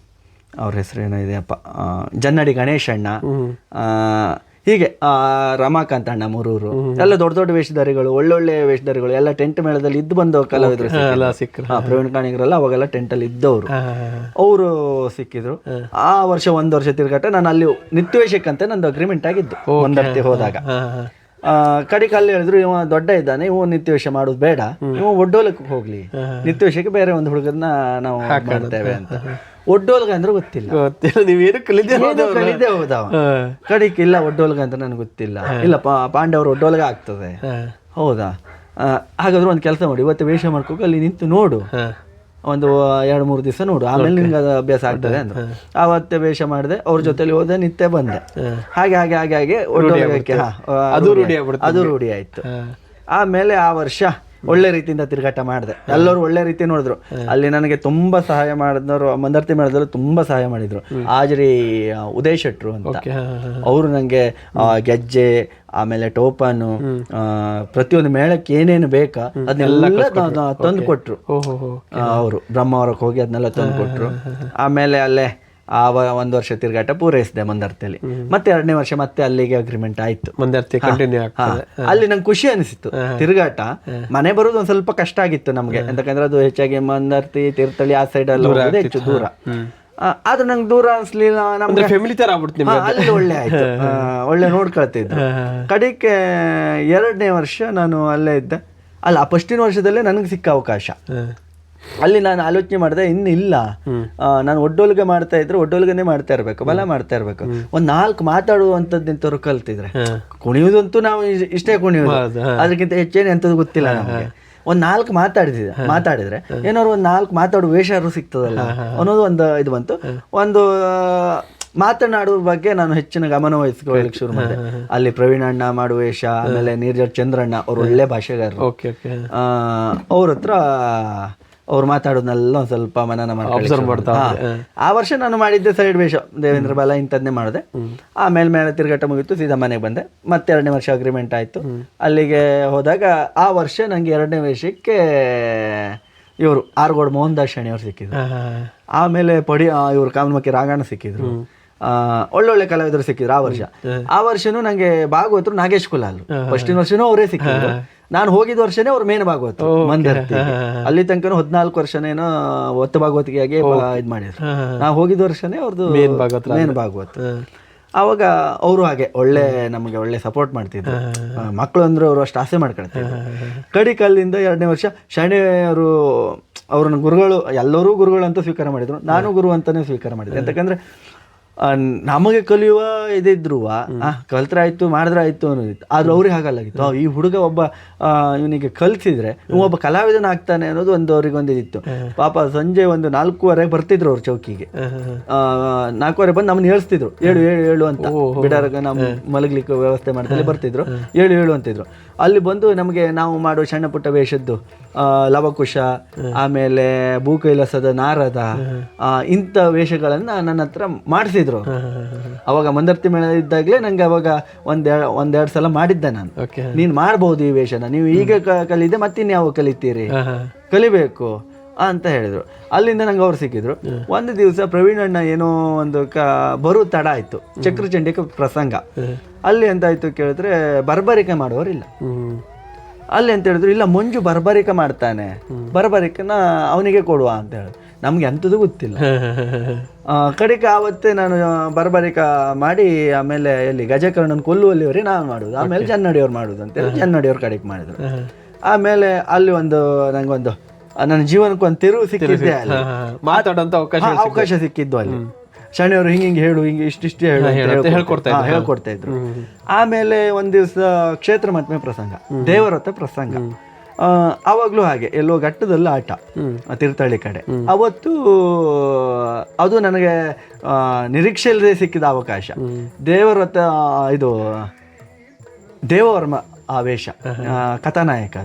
ಅವ್ರ ಹೆಸರು ಏನಿದೆಯಪ್ಪ, ಜನ್ನಾಡಿ ಗಣೇಶ್ ಅಣ್ಣ, ಹೀಗೆ ರಮಾಕಾಂತ್ ಅಣ್ಣ ಮೂರೂರು, ಎಲ್ಲ ದೊಡ್ಡ ದೊಡ್ಡ ವೇಷಧಾರಿಗಳು, ಒಳ್ಳೊಳ್ಳೆ ವೇಷಧಾರಿಗಳು ಎಲ್ಲ ಟೆಂಟ್ ಮೇಳದಲ್ಲಿ ಇದ್ದು ಬಂದವರು ಕಲಾವಿದರು. ಪ್ರವೀಣ್ ಕಾಣಿಗರೆಲ್ಲ ಅವಾಗೆಲ್ಲ ಟೆಂಟ್ ಅಲ್ಲಿ ಇದ್ದವರು, ಅವರು ಸಿಕ್ಕಿದ್ರು. ಆ ವರ್ಷ 1 ವರ್ಷ ತಿರುಗಾಟ ನಾನು ಅಲ್ಲಿ ನಿತ್ಯ ವೇಷಕ್ಕಂತ ನಂದು ಅಗ್ರಿಮೆಂಟ್ ಆಗಿದ್ದು ಒಂದರ್ತಿ ಹೋದಾಗ. ಕಡೆಗೆ ಅಲ್ಲಿ ಹೇಳಿದ್ರು, ಇವ ದೊಡ್ಡ ಇದ್ದಾನೆ, ಇವ ನಿತ್ಯ ವೇಷ ಮಾಡೋದು ಬೇಡ, ಇವ ಒಡ್ಡೋಲಕ್ಕೆ ಹೋಗ್ಲಿ, ನಿತ್ಯ ವೇಷಕ್ಕೆ ಬೇರೆ ಒಂದು ಹುಡುಗರನ್ನ ನಾವು ಮಾಡ್ತೇವೆ ಅಂತ. ಒಡ್ಡೋಲ್ಗ ಅಂದ್ರೆ ಗೊತ್ತಿಲ್ಲ, ನೀವೇನು ಕಲಿದೆ ಹೋದವ. ಕಡೆಗೆ ಇಲ್ಲ ಒಡ್ಡೋಲ್ಗ ಅಂತ ನನಗೆ ಗೊತ್ತಿಲ್ಲ. ಇಲ್ಲ ಪಾಂಡವರು ಒಡ್ಡೋಲ್ಗ ಆಗ್ತದೆ. ಹೌದಾ, ಹಾಗಾದ್ರೆ ಒಂದು ಕೆಲಸ ಮಾಡಿ, ಇವತ್ತು ವೇಷ ಮಾಡ್ಕೋಕೆ ಅಲ್ಲಿ ನಿಂತು ನೋಡು, ಒಂದು 2-3 ದಿವಸ ನೋಡು, ಆಮೇಲೆ ನಿನ್ಗೆ ಅದು ಅಭ್ಯಾಸ ಆಗ್ತದೆ ಅಂದ್ರೆ. ಆವತ್ತೇ ವೇಷ ಮಾಡಿದೆ, ಅವ್ರ ಜೊತೆಲಿ ಹೋದೆ, ನಿತ್ಯ ಬಂದೆ. ಹಾಗೆ ಹಾಗೆ ಹಾಗೆ ಹಾಗೆ ಒಡ್ಡೋಲಗಕ್ಕೆ ಅದು ರೂಢಿ ಆಯ್ತು. ಆಮೇಲೆ ಆ ವರ್ಷ ಒಳ್ಳೆ ರೀತಿಯಿಂದ ತಿರುಗಾಟ ಮಾಡಿದೆ. ಎಲ್ಲರೂ ಒಳ್ಳೆ ರೀತಿ ನೋಡಿದ್ರು. ಅಲ್ಲಿ ನನಗೆ ತುಂಬಾ ಸಹಾಯ ಮಾಡಿದವರು ಮಂದರ್ತಿ ಮೇಳದಲ್ಲೂ ತುಂಬಾ ಸಹಾಯ ಮಾಡಿದ್ರು. ಆಜ್ರಿ ಉದಯ್ ಶೆಟ್ರು ಅಂತ, ಅವರು ನನಗೆ ಗೆಜ್ಜೆ, ಆಮೇಲೆ ಟೋಪನು, ಪ್ರತಿಯೊಂದು ಮೇಳಕ್ಕೆ ಏನೇನು ಬೇಕಾ ಅದನ್ನೆಲ್ಲ ತಂದು ಕೊಟ್ರು. ಅವರು ಬ್ರಹ್ಮಾವರಕ್ಕೆ ಹೋಗಿ ಅದನ್ನೆಲ್ಲ ತಂದು ಕೊಟ್ರು. ಆಮೇಲೆ ಅಲ್ಲೇ 1 ವರ್ಷ ತಿರುಗಾಟ ಪೂರೈಸಿದೆ ಮಂದರ್ತಿಯಲ್ಲಿ. ಮತ್ತೆ 2ನೇ ವರ್ಷ ಮತ್ತೆ ಅಲ್ಲಿಗೆ ಅಗ್ರಿಮೆಂಟ್ ಆಯ್ತು. ಅಲ್ಲಿ ನಂಗೆ ಖುಷಿ ಅನಿಸಿತ್ತು. ತಿರುಗಾಟ ಮನೆ ಬರೋದು ಒಂದ್ ಸ್ವಲ್ಪ ಕಷ್ಟ ಆಗಿತ್ತು ನಮ್ಗೆ, ಯಾಕಂದ್ರೆ ಅದು ಹೆಚ್ಚಾಗಿ ಮಂದರ್ತಿ, ತೀರ್ಥಹಳ್ಳಿ ಆ ಸೈಡ್ ಅಲ್ಲಿ ಹೆಚ್ಚು ದೂರ. ಆದ್ರೆ ನಂಗೆ ದೂರ ಅನ್ಸ್ಲಿಲ್ಲ, ನಮ್ಗೆ ಫ್ಯಾಮಿಲಿ ತರ ಅಲ್ಲಿ ಒಳ್ಳೆ ಆಯ್ತು, ಒಳ್ಳೆ ನೋಡ್ಕೊಳ್ತಿದ್ರು. ಕಡೆಗೆ 2ನೇ ವರ್ಷ ನಾನು ಅಲ್ಲೇ ಇದ್ದೆ. ಅಲ್ಲ, ಫಸ್ಟಿನ ವರ್ಷದಲ್ಲೇ ನನಗೆ ಸಿಕ್ಕ ಅವಕಾಶ. ಅಲ್ಲಿ ನಾನು ಆಲೋಚನೆ ಮಾಡಿದೆ, ಇನ್ನಿಲ್ಲ ನಾನು ಒಡ್ಡೋಲ್ಗೆ ಮಾಡ್ತಾ ಇದ್ರೆ ಒಡ್ಡೋಲ್ಗನೆ ಮಾಡ್ತಾ ಇರ್ಬೇಕು, ಬಲ ಮಾಡ್ತಾ ಇರ್ಬೇಕು. 4 ಮಾತಾಡುವಂಥದ್ದು ಎಂತವ್ರು ಕಲ್ತಿದ್ರೆ, ಕುಣಿಯುವುದಂತೂ ನಾವು ಇಷ್ಟೇ ಕುಣಿಯುವುದು, ಅದಕ್ಕಿಂತ ಹೆಚ್ಚೇನು ಎಂಥದ್ದು ಗೊತ್ತಿಲ್ಲ ನಮಗೆ. 4 ಮಾತಾಡಿದ್ರೆ ಏನಾದ್ರು 4 ಮಾತಾಡುವ ವೇಷಾರು ಸಿಗ್ತದಲ್ಲ ಅನ್ನೋದು ಒಂದು ಇದು ಬಂತು. ಒಂದು ಮಾತನಾಡುವ ಬಗ್ಗೆ ನಾನು ಹೆಚ್ಚಿನ ಗಮನ ವಹಿಸ್ಕೊಳ್ಳಿಕ್ಕೆ ಶುರು ಮಾಡಿದೆ. ಅಲ್ಲಿ ಪ್ರವೀಣ್ ಅಣ್ಣ ಮಾಡುವ ವೇಷ, ಆಮೇಲೆ ನೀರ್ಜಡ್ ಚಂದ್ರಣ್ಣ, ಅವ್ರು ಒಳ್ಳೆ ಭಾಷೆಗಾರರು. ಅವ್ರ ಹತ್ರ ಅವ್ರು ಮಾತಾಡೋದನ್ನೆಲ್ಲ ಒಂದ್ ಸ್ವಲ್ಪ ಮನನ ಮಾಡ್ತಾ. ಆ ವರ್ಷ ನಾನು ಮಾಡಿದ್ದೆ ಸೈಡ್ ವೇಷ, ದೇವೇಂದ್ರ ಬಾಲ ಇಂಥದ್ನೇ ಮಾಡಿದೆ. ಆಮೇಲೆ ಮೇಲೆ ತಿರುಗಾಟ ಮುಗಿತು, ಸೀದಾ ಮನೆಗೆ ಬಂದೆ. ಮತ್ತೆ 2ನೇ ವರ್ಷ ಅಗ್ರಿಮೆಂಟ್ ಆಯ್ತು. ಅಲ್ಲಿಗೆ ಹೋದಾಗ ಆ ವರ್ಷ ನಂಗೆ 2ನೇ ವೇಷಕ್ಕೆ ಇವರು ಆರ್ಗೋಡ್ ಮೋಹನ್ ದಾಸ್ ಶೆಣಿ ಅವ್ರು ಸಿಕ್ಕಿದ್ರು. ಆಮೇಲೆ ಇವರು ಕಾಮನ್ಮಕ್ಕಿ ರಾಘಣ್ಣ ಸಿಕ್ಕಿದ್ರು. ಒಳ್ಳೊಳ್ಳೆ ಕಲಾವಿದರು ಸಿಕ್ಕಿದ್ರು ಆ ವರ್ಷನೂ ನಂಗೆ ಭಾಗವತರು ನಾಗೇಶ್ ಕುಲಾಲ್. ಫಸ್ಟಿನ ವರ್ಷನೂ ಅವರೇ ಸಿಕ್ಕಿದ್ರು. ನಾನು ಹೋಗಿದ ವರ್ಷನೇ ಅವ್ರ ಮೇನ್ ಭಾಗವತ ಮಂದರ್ತಿ. ಅಲ್ಲಿ ತನಕ 14 ವರ್ಷನೇನೋ ಒತ್ತು ಭಾಗವತಿಗೆ ಇದ್ ಮಾಡಿದ್ರು. ನಾವು ಹೋಗಿದ ವರ್ಷನೇ ಅವ್ರದ್ದು ಮೇನ್ ಭಾಗವತ. ಅವಾಗ ಅವರು ಹಾಗೆ ನಮಗೆ ಒಳ್ಳೆ ಸಪೋರ್ಟ್ ಮಾಡ್ತಿದ್ರು. ಮಕ್ಕಳು ಅಂದ್ರೆ ಅವರು ಅಷ್ಟು ಆಸೆ ಮಾಡ್ಕೊಳ್ತಿದ್ರು. ಕಡಿಕಲ್ಲಿಂದ 2ನೇ ವರ್ಷ ಶಣೆ ಅವ್ರನ್ನ ಗುರುಗಳು, ಎಲ್ಲರೂ ಗುರುಗಳು ಅಂತ ಸ್ವೀಕಾರ ಮಾಡಿದ್ರು. ನಾನು ಗುರು ಅಂತಾನೆ ಸ್ವೀಕಾರ ಮಾಡಿದ್ದೆ. ಯಾಕಂದ್ರೆ ನಮಗೆ ಕಲಿಯುವ ಇದಿದ್ರು ಕಲ್ತ್ರಾಯ್ತು ಮಾಡಿದ್ರಾಯ್ತು ಅನ್ನೋದಿತ್ತು. ಆದ್ರೆ ಅವ್ರಿಗೆ ಹಾಗಲ್ಲಾಗಿತ್ತು, ಈ ಹುಡುಗ ಒಬ್ಬ ಇವನಿಗೆ ಕಲ್ಸಿದ್ರೆ ಒಬ್ಬ ಕಲಾವಿದನ ಆಗ್ತಾನೆ ಅನ್ನೋದು ಒಂದು ಅವ್ರಿಗೆ ಒಂದು ಇದಿತ್ತು. ಪಾಪ ಸಂಜೆ ಒಂದು 4:15 ಬರ್ತಿದ್ರು ಅವ್ರು ಚೌಕಿಗೆ. 4:15 ಬಂದು ನಮ್ಮನ್ನ ಹೇಳ್ತಿದ್ರು, ಏಳು ಅಂತ ಬಿಡಾರ ನಮ್ಮ ಮಲಗ್ಲಿಕ್ಕೆ ವ್ಯವಸ್ಥೆ ಮಾಡ್ತಾರೆ ಬರ್ತಿದ್ರು, ಏಳು ಅಂತಿದ್ರು. ಅಲ್ಲಿ ಬಂದು ನಮಗೆ ನಾವು ಮಾಡೋ ಸಣ್ಣ ಪುಟ್ಟ ವೇಷದ್ದು ಲವಕುಶ, ಆಮೇಲೆ ಭೂಕೈಲಾಸದ ನಾರದ, ಇಂಥ ವೇಷಗಳನ್ನ ನನ್ನ ಹತ್ರ ಮಾಡಿಸಿದ್ರು. ಅವಾಗ ಮಂದರ್ತಿ ಮೇಳ ಇದ್ದಾಗಲೇ ನಂಗೆ ಅವಾಗ ಒಂದೆರಡು ಸಲ ಮಾಡಿದ್ದೆ ನಾನು. ನೀನ್ ಮಾಡ್ಬೋದು ಈ ವೇಷನ, ನೀವು ಈಗ ಕಲಿದೆ ಮತ್ತಿನ್ಯಾವ ಕಲಿತೀರಿ, ಕಲಿಬೇಕು ಅಂತ ಹೇಳಿದ್ರು. ಅಲ್ಲಿಂದ ನಂಗೆ ಅವ್ರು ಸಿಕ್ಕಿದ್ರು. ಒಂದು ದಿವಸ ಪ್ರವೀಣ್ ಅಣ್ಣ ಏನೋ ಒಂದು ಬರೋ ತಡ ಆಯ್ತು, ಚಕ್ರಚಂಡಿಕ ಪ್ರಸಂಗ. ಅಲ್ಲಿ ಎಂತಾಯ್ತು ಕೇಳಿದ್ರೆ ಬರ್ಬರಿಕೆ ಮಾಡೋರಿಲ್ಲ. ಅಲ್ಲಿ ಅಂತ ಹೇಳಿದ್ರು, ಇಲ್ಲ ಮಂಜು ಬರ್ಬರಿಕೆ ಮಾಡ್ತಾನೆ, ಬರ್ಬರಿಕನ ಅವನಿಗೆ ಕೊಡುವ ಅಂತ ಹೇಳಿದ್ರು. ನಮ್ಗೆ ಎಂಥದ್ದು ಗೊತ್ತಿಲ್ಲ. ಕಡೆಗೆ ಆವತ್ತೇ ನಾನು ಬರ್ಬರಿಕ ಮಾಡಿ ಆಮೇಲೆ ಎಲ್ಲಿ ಗಜಕರ್ಣನ್ ಕೊಲ್ಲುವಲ್ಲಿವರೇ ನಾನು ಮಾಡುದು, ಆಮೇಲೆ ಜನ್ನಡಿಯವ್ರು ಮಾಡುದು ಅಂತೇಳಿ ಜನ್ನಡಿಯವ್ರು ಕಡೆಗೆ ಮಾಡಿದ್ರು. ಆಮೇಲೆ ಅಲ್ಲಿ ನಂಗೊಂದು ನನ್ನ ಜೀವನಕ್ಕೆ ಒಂದು ತಿರುವು ಸಿಕ್ಕಿದ್ದೆ, ಅಲ್ಲಿ ಮಾತಾಡೋಂಥ ಅವಕಾಶ ಸಿಕ್ಕಿದ್ದು. ಅಲ್ಲಿ ಶನಿಯವರು ಹಿಂಗೆ ಹೇಳು, ಹಿಂಗೆ ಇಷ್ಟಿಷ್ಟೇ ಹೇಳು ಹೇಳ್ಕೊಡ್ತಾ ಇದ್ರು. ಆಮೇಲೆ ಒಂದ್ ದಿವಸ ಕ್ಷೇತ್ರ ಮಹಾತ್ಮೆ ಪ್ರಸಂಗ, ದೇವರಥ ಪ್ರಸಂಗ. ಅವಾಗ್ಲೂ ಹಾಗೆ ಎಲ್ಲೋ ಘಟ್ಟದಲ್ಲಿ ಆಟ ತೀರ್ಥಹಳ್ಳಿ ಕಡೆ. ಅವತ್ತು ಅದು ನನಗೆ ನಿರೀಕ್ಷೆ ಇಲ್ಲದೆ ಸಿಕ್ಕಿದ ಅವಕಾಶ. ದೇವರಥ ಇದು ದೇವವರ್ಮ ಆ ವೇಷ, ಕಥಾನಾಯಕ.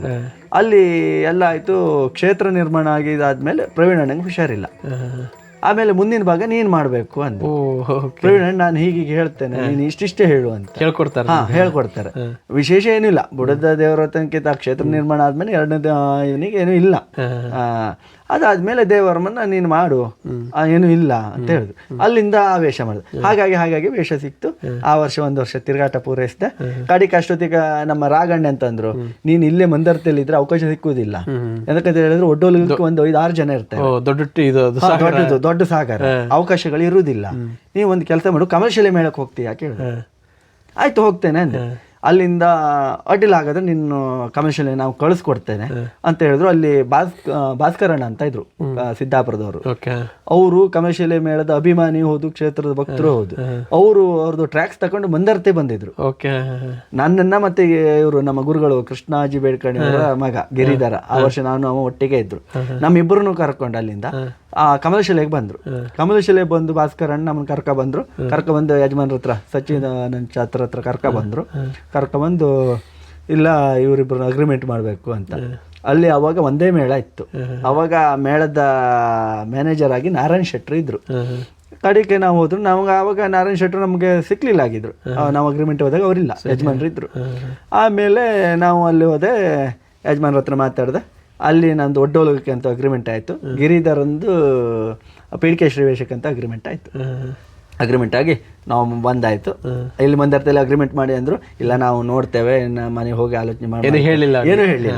ಅಲ್ಲಿ ಎಲ್ಲ ಆಯ್ತು. ಕ್ಷೇತ್ರ ನಿರ್ಮಾಣ ಆಗಿದಾದ್ಮೇಲೆ ಪ್ರವೀಣ್ ಅಣ್ಣಂಗೆ ಹುಷಾರಿಲ್ಲ. ಆಮೇಲೆ ಮುಂದಿನ ಭಾಗ ನೀನ್ ಮಾಡ್ಬೇಕು ಅಂತ ಪ್ರವೀಣ್ ಅಣ್ಣ, ನಾನು ಹೀಗೆ ಹೇಳ್ತೇನೆ, ನೀನು ಇಷ್ಟಿಷ್ಟೇ ಹೇಳು ಅಂತ ಹೇಳ್ಕೊಡ್ತಾರೆ. ವಿಶೇಷ ಏನಿಲ್ಲ, ಬುಡದ ದೇವರತನಕ್ಕಿಂತ ಕ್ಷೇತ್ರ ನಿರ್ಮಾಣ ಆದ್ಮೇಲೆ ಎರಡನೇ ಇವನಿಗೆ ಏನೂ ಇಲ್ಲ. ಅದಾದ್ಮೇಲೆ ದೇವರಮ್ಮನ್ನ ನೀನು ಮಾಡು, ಏನು ಇಲ್ಲ ಅಂತ ಹೇಳಿದ್ರು. ಅಲ್ಲಿಂದ ಆ ವೇಷ ಮಾಡಿದ್ರು. ಹಾಗಾಗಿ ವೇಷ ಸಿಕ್ತು. ಆ ವರ್ಷ 1 ವರ್ಷ ತಿರುಗಾಟ ಪೂರೈಸಿದೆ. ಕಡಿಕೆ ಅಷ್ಟೊತ್ತಿಗೆ ನಮ್ಮ ರಾಗಣ್ಣ ಅಂತಂದ್ರು, ನೀನ್ ಇಲ್ಲೇ ಮಂದರ್ತಿಯಲ್ಲಿ ಇದ್ರೆ ಅವಕಾಶ ಸಿಕ್ಕುವುದಿಲ್ಲ, ಯಾಕಂತ ಹೇಳಿದ್ರೆ ಒಡ್ಡೋಲಿಗೆ ಒಂದು 5-6 ಜನ ಇರ್ತಾರೆ, ದೊಡ್ಡ ಸಾಗರ, ಅವಕಾಶಗಳು ಇರುವುದಿಲ್ಲ. ನೀವು ಒಂದು ಕೆಲಸ ಮಾಡು, ಕಮರ್ಷಿಯಲ್ ಮೇಳಕ್ಕೆ ಹೋಗ್ತೀಯಾ ಕೇಳಿದ್ರು. ಆಯ್ತು ಹೋಗ್ತೇನೆ ಅಂದೆ. ಅಲ್ಲಿಂದ ಅಡ್ಡಿಲ್ಲ, ಹಾಗಾದ್ರೆ ನಿನ್ನ ಕಮರ್ಷಿಯಲ್ ನಾವು ಕಳಿಸ್ಕೊಡ್ತೇನೆ ಅಂತ ಹೇಳಿದ್ರು. ಅಲ್ಲಿ ಭಾಸ್ಕರಣ್ಣ ಅಂತ ಇದ್ರು, ಸಿದ್ದಾಪುರದವರು. ಅವರು ಕಮರ್ಷಿಯಲ್ ಮೇಳದ ಅಭಿಮಾನಿ ಹೌದು, ಕ್ಷೇತ್ರದ ಭಕ್ತರು ಹೌದು. ಅವ್ರದ್ದು ಟ್ರ್ಯಾಕ್ಸ್ ತಕೊಂಡು ಮಂದರ್ತೆ ಬಂದಿದ್ರು. ನನ್ನನ್ನ ಮತ್ತೆ ಇವರು ನಮ್ಮ ಗುರುಗಳು ಕೃಷ್ಣಾಜಿ ಬೇಡ್ಕಣಿಯವರ ಮಗ ಗಿರಿಧರ, ಆ ವರ್ಷ ನಾನು ಅವ ಒಟ್ಟಿಗೆ ಇದ್ರು. ನಮ್ಮಿಬ್ಬರನ್ನು ಕರ್ಕೊಂಡು ಅಲ್ಲಿಂದ ಕಮಲಶಿಲೆಗೆ ಬಂದ್ರು. ಕಮಲಶಿಲೆ ಬಂದು ಭಾಸ್ಕರಣ್ಣ ನಮ್ಮನ್ನ ಕರ್ಕೊಂಡ್ಬಂದು ಯಜಮಾನ್ರ ಹತ್ರ ಸಚಿದಾನಂದ ಛಾತ್ರ ಹತ್ರ ಕರ್ಕೊಂಡ್ಬಂದು ಇಲ್ಲ ಇವರಿಬ್ಬರು ಅಗ್ರಿಮೆಂಟ್ ಮಾಡಬೇಕು ಅಂತ. ಅಲ್ಲಿ ಅವಾಗ ಒಂದೇ ಮೇಳ ಇತ್ತು. ಅವಾಗ ಮೇಳದ ಮ್ಯಾನೇಜರ್ ಆಗಿ ನಾರಾಯಣ್ ಶೆಟ್ರು ಇದ್ರು. ಕಡೆಗೆ ನಾವು ಹೋದ್ರು. ನಮ್ಗೆ ಆವಾಗ ನಾರಾಯಣ್ ಶೆಟ್ರು ನಮಗೆ ಸಿಕ್ಲಿಲ್ಲ ಆಗಿದ್ರು. ನಾವು ಅಗ್ರಿಮೆಂಟ್ ಹೋದಾಗ ಅವರಿಲ್ಲ, ಯಜಮಾನ್ರು ಇದ್ರು. ಆಮೇಲೆ ನಾವು ಅಲ್ಲಿ ಹೋದೆ, ಯಜಮಾನ್ರ ಹತ್ರ ಮಾತಾಡಿದೆ. ಅಲ್ಲಿ ನಂದು ಒಡ್ಡೋಲಕ್ಕೆ ಅಂತ ಅಗ್ರಿಮೆಂಟ್ ಆಯಿತು. ಗಿರಿಧರಂದು ಪೀಳಿಕೆ ಶ್ರೀವೇಶಕ್ಕೆ ಅಂತ ಅಗ್ರಿಮೆಂಟ್ ಆಯಿತು. ಅಗ್ರಿಮೆಂಟ್ ಆಗಿ ನಾವು ಬಂದಾಯಿತು. ಇಲ್ಲಿ ಮಂದರ್ತಲ್ಲಿ ಅಗ್ರಿಮೆಂಟ್ ಮಾಡಿ ಅಂದರು, ಇಲ್ಲ ನಾವು ನೋಡ್ತೇವೆ, ಮನೆಗೆ ಹೋಗಿ ಆಲೋಚನೆ ಮಾಡಿ ಏನು ಹೇಳಿಲ್ಲ.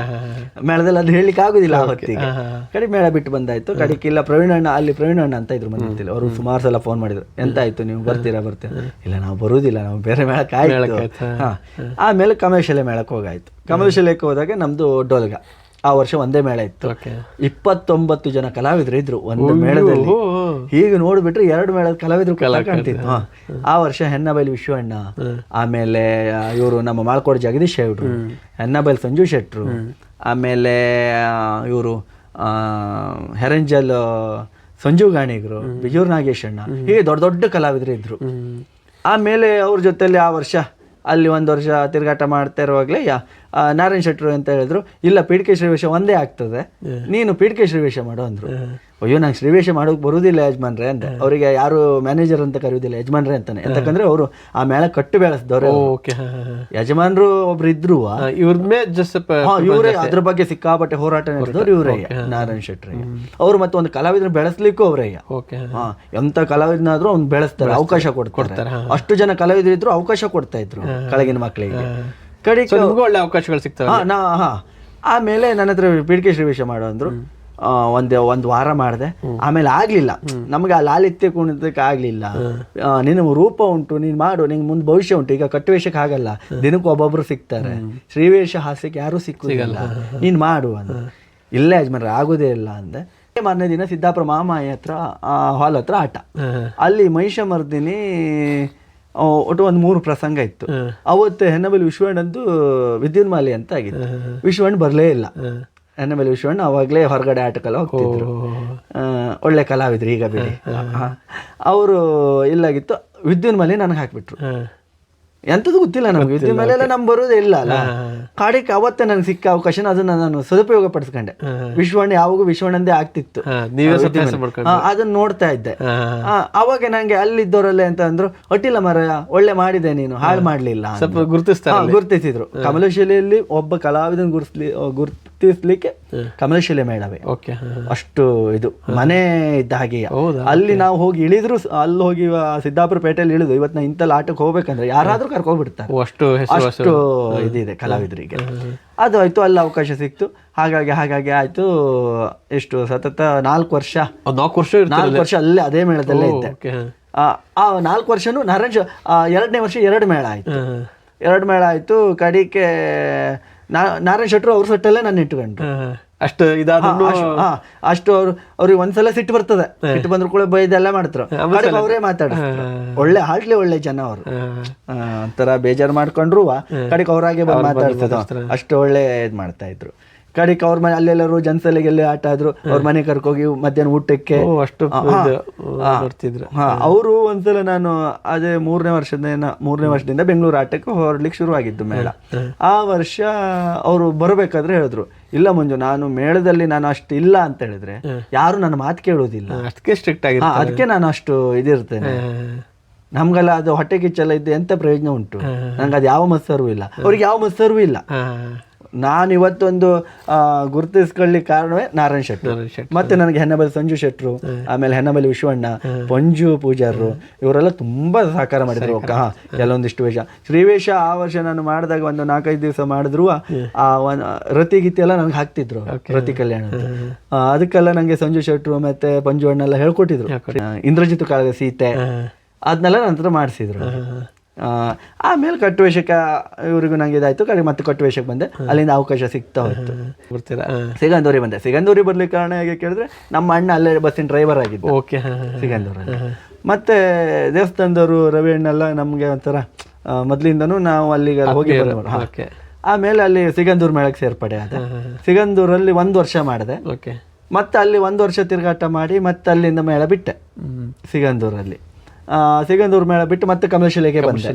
ಮೇಳದಲ್ಲಿ ಅದು ಹೇಳಲಿಕ್ಕೆ ಆಗೋದಿಲ್ಲ ಹೊತ್ತಿಗೆ. ಕಡೆ ಮೇಳ ಬಿಟ್ಟು ಬಂದಾಯಿತು. ಕಡೆಗೆ ಇಲ್ಲ ಪ್ರವೀಣ್ ಅಣ್ಣ ಅಂತ ಇದ್ರು ಮಂದಿರ್ತಿಲ್ಲ. ಅವರು ಸುಮಾರು ಸಲ ಫೋನ್ ಮಾಡಿದ್ರು, ಎಂತ ಆಯಿತು ನೀವು ಬರ್ತೀರಾ? ಇಲ್ಲ ನಾವು ಬರುವುದಿಲ್ಲ, ನಾವು ಬೇರೆ ಮೇಳಕ್ಕೆ ಆಯ್ತು. ಆಮೇಲೆ ಕಮರ್ಷಿಯಲ್ ಮೇಳಕ್ಕೆ ಹೋಗಾಯ್ತು. ಕಮರ್ಷಿಯಲ್ಗೆ ಹೋದಾಗ ನಮ್ಮದು ಡೋಲ್ಗ ಆ ವರ್ಷ ಒಂದೇ ಮೇಳ ಇತ್ತು. 29 ಜನ ಕಲಾವಿದರು ಇದ್ರು ಒಂದು ಮೇಳದಲ್ಲಿ. ಹೀಗೆ ನೋಡ್ಬಿಟ್ರೆ 2 ಮೇಳದ ಕಲಾವಿದರು ಕಾಣ್ತಿದ್ರು. ಆ ವರ್ಷ ಹೆನ್ನಬೈಲ್ ವಿಶ್ವಣ್ಣ, ಆಮೇಲೆ ಇವರು ನಮ್ಮ ಮಾಳ್ಕೋಡ್ ಜಗದೀಶ್ ಶೆಟ್ರು, ಹೆನ್ನಬೈಲ್ ಸಂಜು ಶೆಟ್ರು, ಆಮೇಲೆ ಇವರು ಹೆರಂಜಲ್ ಸಂಜು ಗಾಣಿಗರು, ಬಿಜೂರ್ ನಾಗೇಶಣ್ಣ, ಹೀಗೆ ದೊಡ್ಡ ಕಲಾವಿದರು ಇದ್ರು. ಆಮೇಲೆ ಅವ್ರ ಜೊತೆಲಿ ಆ ವರ್ಷ ಅಲ್ಲಿ 1 ವರ್ಷ ತಿರುಗಾಟ ಮಾಡ್ತಾ ಇರುವಾಗಲೇ ನಾರಾಯಣ್ ಶೆಟ್ರು ಅಂತ ಹೇಳಿದ್ರು, ಇಲ್ಲ ಪೀಠಿಕೆ ಶ್ರೀವೇಶ ಒಂದೇ ಆಗ್ತದೆ, ನೀನು ಪೀಠಿಕೆ ಶ್ರೀವೇಶ ಮಾಡು ಅಂದ್ರು. ಅಯ್ಯೋ ನಂಗೆ ಶ್ರೀವೇಶ ಮಾಡೋಕೆ ಬರುವುದಿಲ್ಲ ಯಜಮಾನ್ರೆ ಅಂತ. ಅವರಿಗೆ ಯಾರು ಮ್ಯಾನೇಜರ್ ಅಂತ ಕರೆಯುವುದಿಲ್ಲ, ಯಜಮಾನ್ರೆ ಅಂತಾನೆ. ಯಾಕಂದ್ರೆ ಅವರು ಆ ಮೇಳ ಕಟ್ಟು ಬೆಳೆಸಿದವ್ರೆ. ಯಜಮಾನ್ರು ಒಬ್ರು ಇದ್ರು, ಇವರೇ ಅದ್ರ ಬಗ್ಗೆ ಸಿಕ್ಕಾಪಟ್ಟೆ ಹೋರಾಟ ನಡೆಸಿದವ್ರು ಇವರೇ, ನಾರಾಯಣ್ ಶೆಟ್ರಿ. ಅವ್ರು ಮತ್ತೆ ಒಂದು ಕಲಾವಿದ್ರ ಬೆಳೆಸ್ಲಿಕ್ಕೂ ಅವರೇ. ಎಂತ ಕಲಾವಿದನಾದ್ರೂ ಅವ್ನು ಬೆಳೆಸ್ತಾರೆ, ಅವಕಾಶ ಕೊಡ್ತಾರೆ. ಅಷ್ಟು ಜನ ಕಲಾವಿದ್ರು ಇದ್ರು, ಅವಕಾಶ ಕೊಡ್ತಾ ಇದ್ರು ಕೆಳಗಿನ ಮಕ್ಕಳಿಗೆ. ಕಡೆಗೆ ಒಳ್ಳೆ ಅವಕಾಶಗಳು ಸಿಗ್ತವೆ. ಆಮೇಲೆ ನನ್ನ ಹತ್ರ ಪೀಠಿಕೆ ಶ್ರೀವೇಶ ಮಾಡು ಅಂದ್ರು. ಒಂದು ವಾರ ಮಾಡಿದೆ. ಆಮೇಲೆ ಆಗ್ಲಿಲ್ಲ, ನಮ್ಗೆ ಆ ಲಾಲಿತ್ಯ ಕುಣಿತಕ್ಕೆ ಆಗ್ಲಿಲ್ಲ. ನಿನ್ನ ರೂಪ ಉಂಟು, ನೀನ್ ಮಾಡು, ನಿಂಗೆ ಮುಂದೆ ಭವಿಷ್ಯ ಉಂಟು. ಈಗ ಕಟ್ಟುವೇಷಕ್ಕೆ ಆಗಲ್ಲ, ದಿನಕ್ಕೆ ಒಬ್ಬೊಬ್ರು ಸಿಗ್ತಾರೆ. ಶ್ರೀವೇಷ ಹಾಸ್ಯಕ್ಕೆ ಯಾರು ಸಿಕ್ಕುದಿಲ್ಲ, ನೀನ್ ಮಾಡು ಅಂದ. ಇಲ್ಲ ಯಜಮಾನ್ರೆ ಆಗೋದೇ ಇಲ್ಲ ಅಂದೆ. ಮಾರನೇ ದಿನ ಸಿದ್ದಾಪುರ ಮಾಮಾಯಿ ಹತ್ರ ಹಾಲ್ ಹತ್ರ ಆಟ. ಅಲ್ಲಿ ಮಹಿಷಮರ್ದಿನಿ ಒಟ್ಟು ಒಂದು 3 ಪ್ರಸಂಗ ಇತ್ತು. ಅವತ್ತು ಹೆನ್ನಬಲಿ ವಿಶ್ವಣ್ಣಂದು ವಿದ್ಯುನ್ಮಾಲಿ ಅಂತ ಆಗಿತ್ತು. ವಿಶ್ವಣ್ಣ ಬರಲೇ ಇಲ್ಲ. ಹೆನ್ನಬಲಿ ವಿಶ್ವಣ್ಣ ಅವಾಗಲೇ ಹೊರಗಡೆ ಆಟಕ್ಕೆಲ್ಲ ಹೋಗ್ತಿದ್ರು. ಒಳ್ಳೆ ಕಲಾವಿದ್ರು ಈಗ ಬಿಡಿ. ಅವರು ಇಲ್ಲಾಗಿತ್ತು. ವಿದ್ಯುನ್ಮಾಲಿ ನನಗೆ ಹಾಕ್ಬಿಟ್ರು. ಎಂಥದ್ದು ಗೊತ್ತಿಲ್ಲ ನಮ್ಗೆ, ವಿದ್ಯುತ್ ಮೇಲೆ ಎಲ್ಲ ನಮ್ಗೆ ಬರೋದೇ ಇಲ್ಲ ಅಲ್ಲ. ಕಾಡಿಗೆ ಅವತ್ತೇ ನನಗೆ ಸಿಕ್ಕ ಅವಕಾಶನ ಅದನ್ನ ನಾನು ಸದುಪಯೋಗ ಪಡಿಸ್ಕೊಂಡೆ. ವಿಶ್ವಣ್ಣ ಯಾವಾಗೂ ವಿಶ್ವಣ್ಣಂದೇ ಆಗ್ತಿತ್ತು, ಅದನ್ನ ನೋಡ್ತಾ ಇದ್ದೆ. ಅವಾಗ ನಂಗೆ ಅಲ್ಲಿದ್ದವರಲ್ಲೇ ಅಂತ ಅಂದ್ರು, ಒಟ್ಟಿಲ್ಲ ಮರ ಒಳ್ಳೆ ಮಾಡಿದೆ ನೀನು, ಹಾಳು ಮಾಡ್ಲಿಲ್ಲ ಗುರುತಿಸಿದ್ರು. ಕಮಲಶಿಲೆಯಲ್ಲಿ ಒಬ್ಬ ಕಲಾವಿದನ್ ಗುರುತಿಸ್ಲಿಕ್ಕೆ ಕಮಲಶಿಲೆ ಮೇಳವೇ ಅಷ್ಟು ಇದು ಮನೆ ಇದ್ದ ಹಾಗೆ. ಅಲ್ಲಿ ನಾವು ಹೋಗಿ ಇಳಿದ್ರು, ಅಲ್ಲಿ ಹೋಗಿ ಸಿದ್ದಾಪುರ ಪೇಟೆಯಲ್ಲಿ ಇಳಿದು ಇವತ್ತು ನಾ ಇಂತಲ್ಲಿ ಆಟಕ್ಕೆ ಹೋಗ್ಬೇಕಂದ್ರೆ ಯಾರಾದ್ರೂ ಕರ್ಕೊಂಡ್ಬಿಡ್ತಾರೆ, ಅಷ್ಟು ಇದಿದೆ ಕಲಾವಿದರಿಗೆ. ಅದು ಆಯ್ತು, ಅಲ್ಲಿ ಅವಕಾಶ ಸಿಕ್ತು. ಹಾಗಾಗಿ ಆಯ್ತು. ಎಷ್ಟು ಸತತ 4 ವರ್ಷ ಅಲ್ಲೇ ಅದೇ ಮೇಳದಲ್ಲೇ ಇದ್ದೆ. ಆ 4 ವರ್ಷನೂ ನಾರಾಯಣ 2ನೇ ವರ್ಷ 2 ಮೇಳ ಆಯ್ತು. 2 ಮೇಳ ಆಯ್ತು. ಕಡಿಕೆ ನಾರಾಯಣ ಶೆಟ್ರು ಅವ್ರ ಸೆಟ್ಟಲ್ಲೇ ನಾನು ಇಟ್ಕೊಂಡ್ರು. ಅಷ್ಟು ಅಷ್ಟು ಅವ್ರಿಗೆ ಒಂದ್ಸಲ ಸಿಟ್ಟು ಬರ್ತದೆ. ಸಿಟ್ಟು ಬಂದ್ರು ಕೂಡ ಬೈದೆಲ್ಲ ಮಾಡ್ತಾರೆ, ಅವರೇ ಮಾತಾಡಿಸ್ತಾರೆ. ಒಳ್ಳೆ ಜನ ಅವರು. ಒಂಥರ ಬೇಜಾರು ಮಾಡ್ಕೊಂಡ್ರು ಕಡೆಗೆ ಅವ್ರಾಗೆ ಬಂದು ಮಾತಾಡ್ತಿದ್ರು. ಅಷ್ಟು ಒಳ್ಳೆ ಇದ್ ಮಾಡ್ತಾ ಇದ್ರು. ಕಡೆಗೆ ಅವ್ರ ಮನೆ ಅಲ್ಲೆಲ್ಲರೂ ಜನಸಲೆಗೆಲ್ಲ ಆಟ ಆದ್ರು. ಅವ್ರ ಮನೆ ಕರ್ಕೋಗಿ ಮಧ್ಯಾಹ್ನ ಊಟಕ್ಕೆ ಅವರು ಒಂದ್ಸಲ ನಾನು ಅದೇ 3ನೇ ವರ್ಷದಿಂದ ಬೆಂಗಳೂರು ಆಟಕ್ಕೆ ಹೊರಡ್ಲಿಕ್ಕೆ ಶುರುವಾಗಿದ್ದು ಮೇಳ. ಆ ವರ್ಷ ಅವರು ಬರಬೇಕಾದ್ರೆ ಹೇಳಿದ್ರು, ಇಲ್ಲ ಮಂಜು, ನಾನು ಮೇಳದಲ್ಲಿ ನಾನು ಅಷ್ಟು ಇಲ್ಲ ಅಂತ ಹೇಳಿದ್ರೆ ಯಾರು ನನ್ನ ಮಾತು ಕೇಳೋದಿಲ್ಲ, ಅದಕ್ಕೆ ನಾನು ಅಷ್ಟು ಇದಿರ್ತೇನೆ. ನಮ್ಗೆಲ್ಲ ಅದು ಹೊಟ್ಟೆ ಕಿಚ್ಚೆಲ್ಲ ಇದ್ದು ಎಂತ ಪ್ರಯೋಜನ ಉಂಟು? ನಂಗೆ ಅದು ಯಾವ ಮತ್ಸರವೂ ಇಲ್ಲ, ಅವ್ರಿಗೆ ಯಾವ ಮತ್ಸರವೂ ಇಲ್ಲ. ನಾನು ಇವತ್ತೊಂದು ಗುರುತಿಸ್ಕೊಳ್ಳಿಕ್ಕೆ ಕಾರಣವೇ ನಾರಾಯಣ ಶೆಟ್ರು. ಮತ್ತೆ ನನಗೆ ಹೆನ್ನಬಲಿ ಸಂಜು ಶೆಟ್ರು, ಆಮೇಲೆ ಹೆನ್ನಬಲಿ ವಿಶ್ವಣ್ಣ, ಪಂಜು ಪೂಜಾರರು, ಇವರೆಲ್ಲ ತುಂಬಾ ಸಹಕಾರ ಮಾಡಿದ್ರು. ಕೆಲವೊಂದಿಷ್ಟು ವೇಷ, ಶ್ರೀವೇಷ ಆ ವರ್ಷ ನಾನು ಮಾಡಿದಾಗ ಒಂದು 4-5 ದಿವಸ ಮಾಡಿದ್ರು. ಆ ರತಿ ಗೀತೆ ಎಲ್ಲ ನನಗೆ ಹಾಕ್ತಿದ್ರು, ರತಿ ಕಲ್ಯಾಣ. ಅದಕ್ಕೆಲ್ಲ ನಂಗೆ ಸಂಜು ಶೆಟ್ರು ಮತ್ತೆ ಪಂಜು ಅಣ್ಣ ಎಲ್ಲ ಹೇಳ್ಕೊಟ್ಟಿದ್ರು. ಇಂದ್ರಜಿತ್ ಕಾಳಗ ಸೀತೆ ಅದನ್ನೆಲ್ಲ ನಂತರ ಮಾಡಿಸಿದ್ರು. ಆಮೇಲೆ ಕಟ್ಟುವೇಷಕ್ಕೆ ಇವ್ರಿಗೂ ನಂಗೆ ಇದಾಯ್ತು. ಕಡೆ ಮತ್ತೆ ಕಟ್ಟುವೇಷಕ್ಕೆ ಬಂದೆ. ಅಲ್ಲಿಂದ ಅವಕಾಶ ಸಿಗ್ತಾ ಹೋಯ್ತು. ಸಿಗಂದೂರಿ ಬಂದೆ. ಸಿಗಂದೂರಿ ಬರ್ಲಿಕ್ಕೆ ಕಾರಣ ಹೇಗೆ ಕೇಳಿದ್ರೆ, ನಮ್ಮ ಅಣ್ಣ ಅಲ್ಲೇ ಬಸ್ಸಿನ ಡ್ರೈವರ್ ಆಗಿದ್ದು ಸಿಗಂದೂರಲ್ಲಿ. ಮತ್ತೆ ದೇವಸ್ಥಾನದವರು ರವಿ ಅಣ್ಣೆಲ್ಲ ನಮ್ಗೆ ಒಂಥರ ಮೊದ್ಲಿಂದನೂ ನಾವು ಅಲ್ಲಿಗೆ ಹೋಗಿ ಬಂದವರು. ಆಮೇಲೆ ಅಲ್ಲಿ ಸಿಗಂದೂರು ಮೇಳಕ್ಕೆ ಸೇರ್ಪಡೆ ಆದ. ಸಿಗಂದೂರಲ್ಲಿ 1 ವರ್ಷ ಮಾಡಿದೆ. ಮತ್ತೆ ಅಲ್ಲಿ 1 ವರ್ಷ ತಿರುಗಾಟ ಮಾಡಿ ಮತ್ತೆ ಅಲ್ಲಿಂದ ಮೇಳ ಬಿಟ್ಟೆ. ಸಿಗಂದೂರಲ್ಲಿ ಸಿಗಂದೂರು ಮೇಳ ಬಿಟ್ಟು ಮತ್ತೆ ಕಮಲಶಿಲೆಗೆ ಬಂದೆ.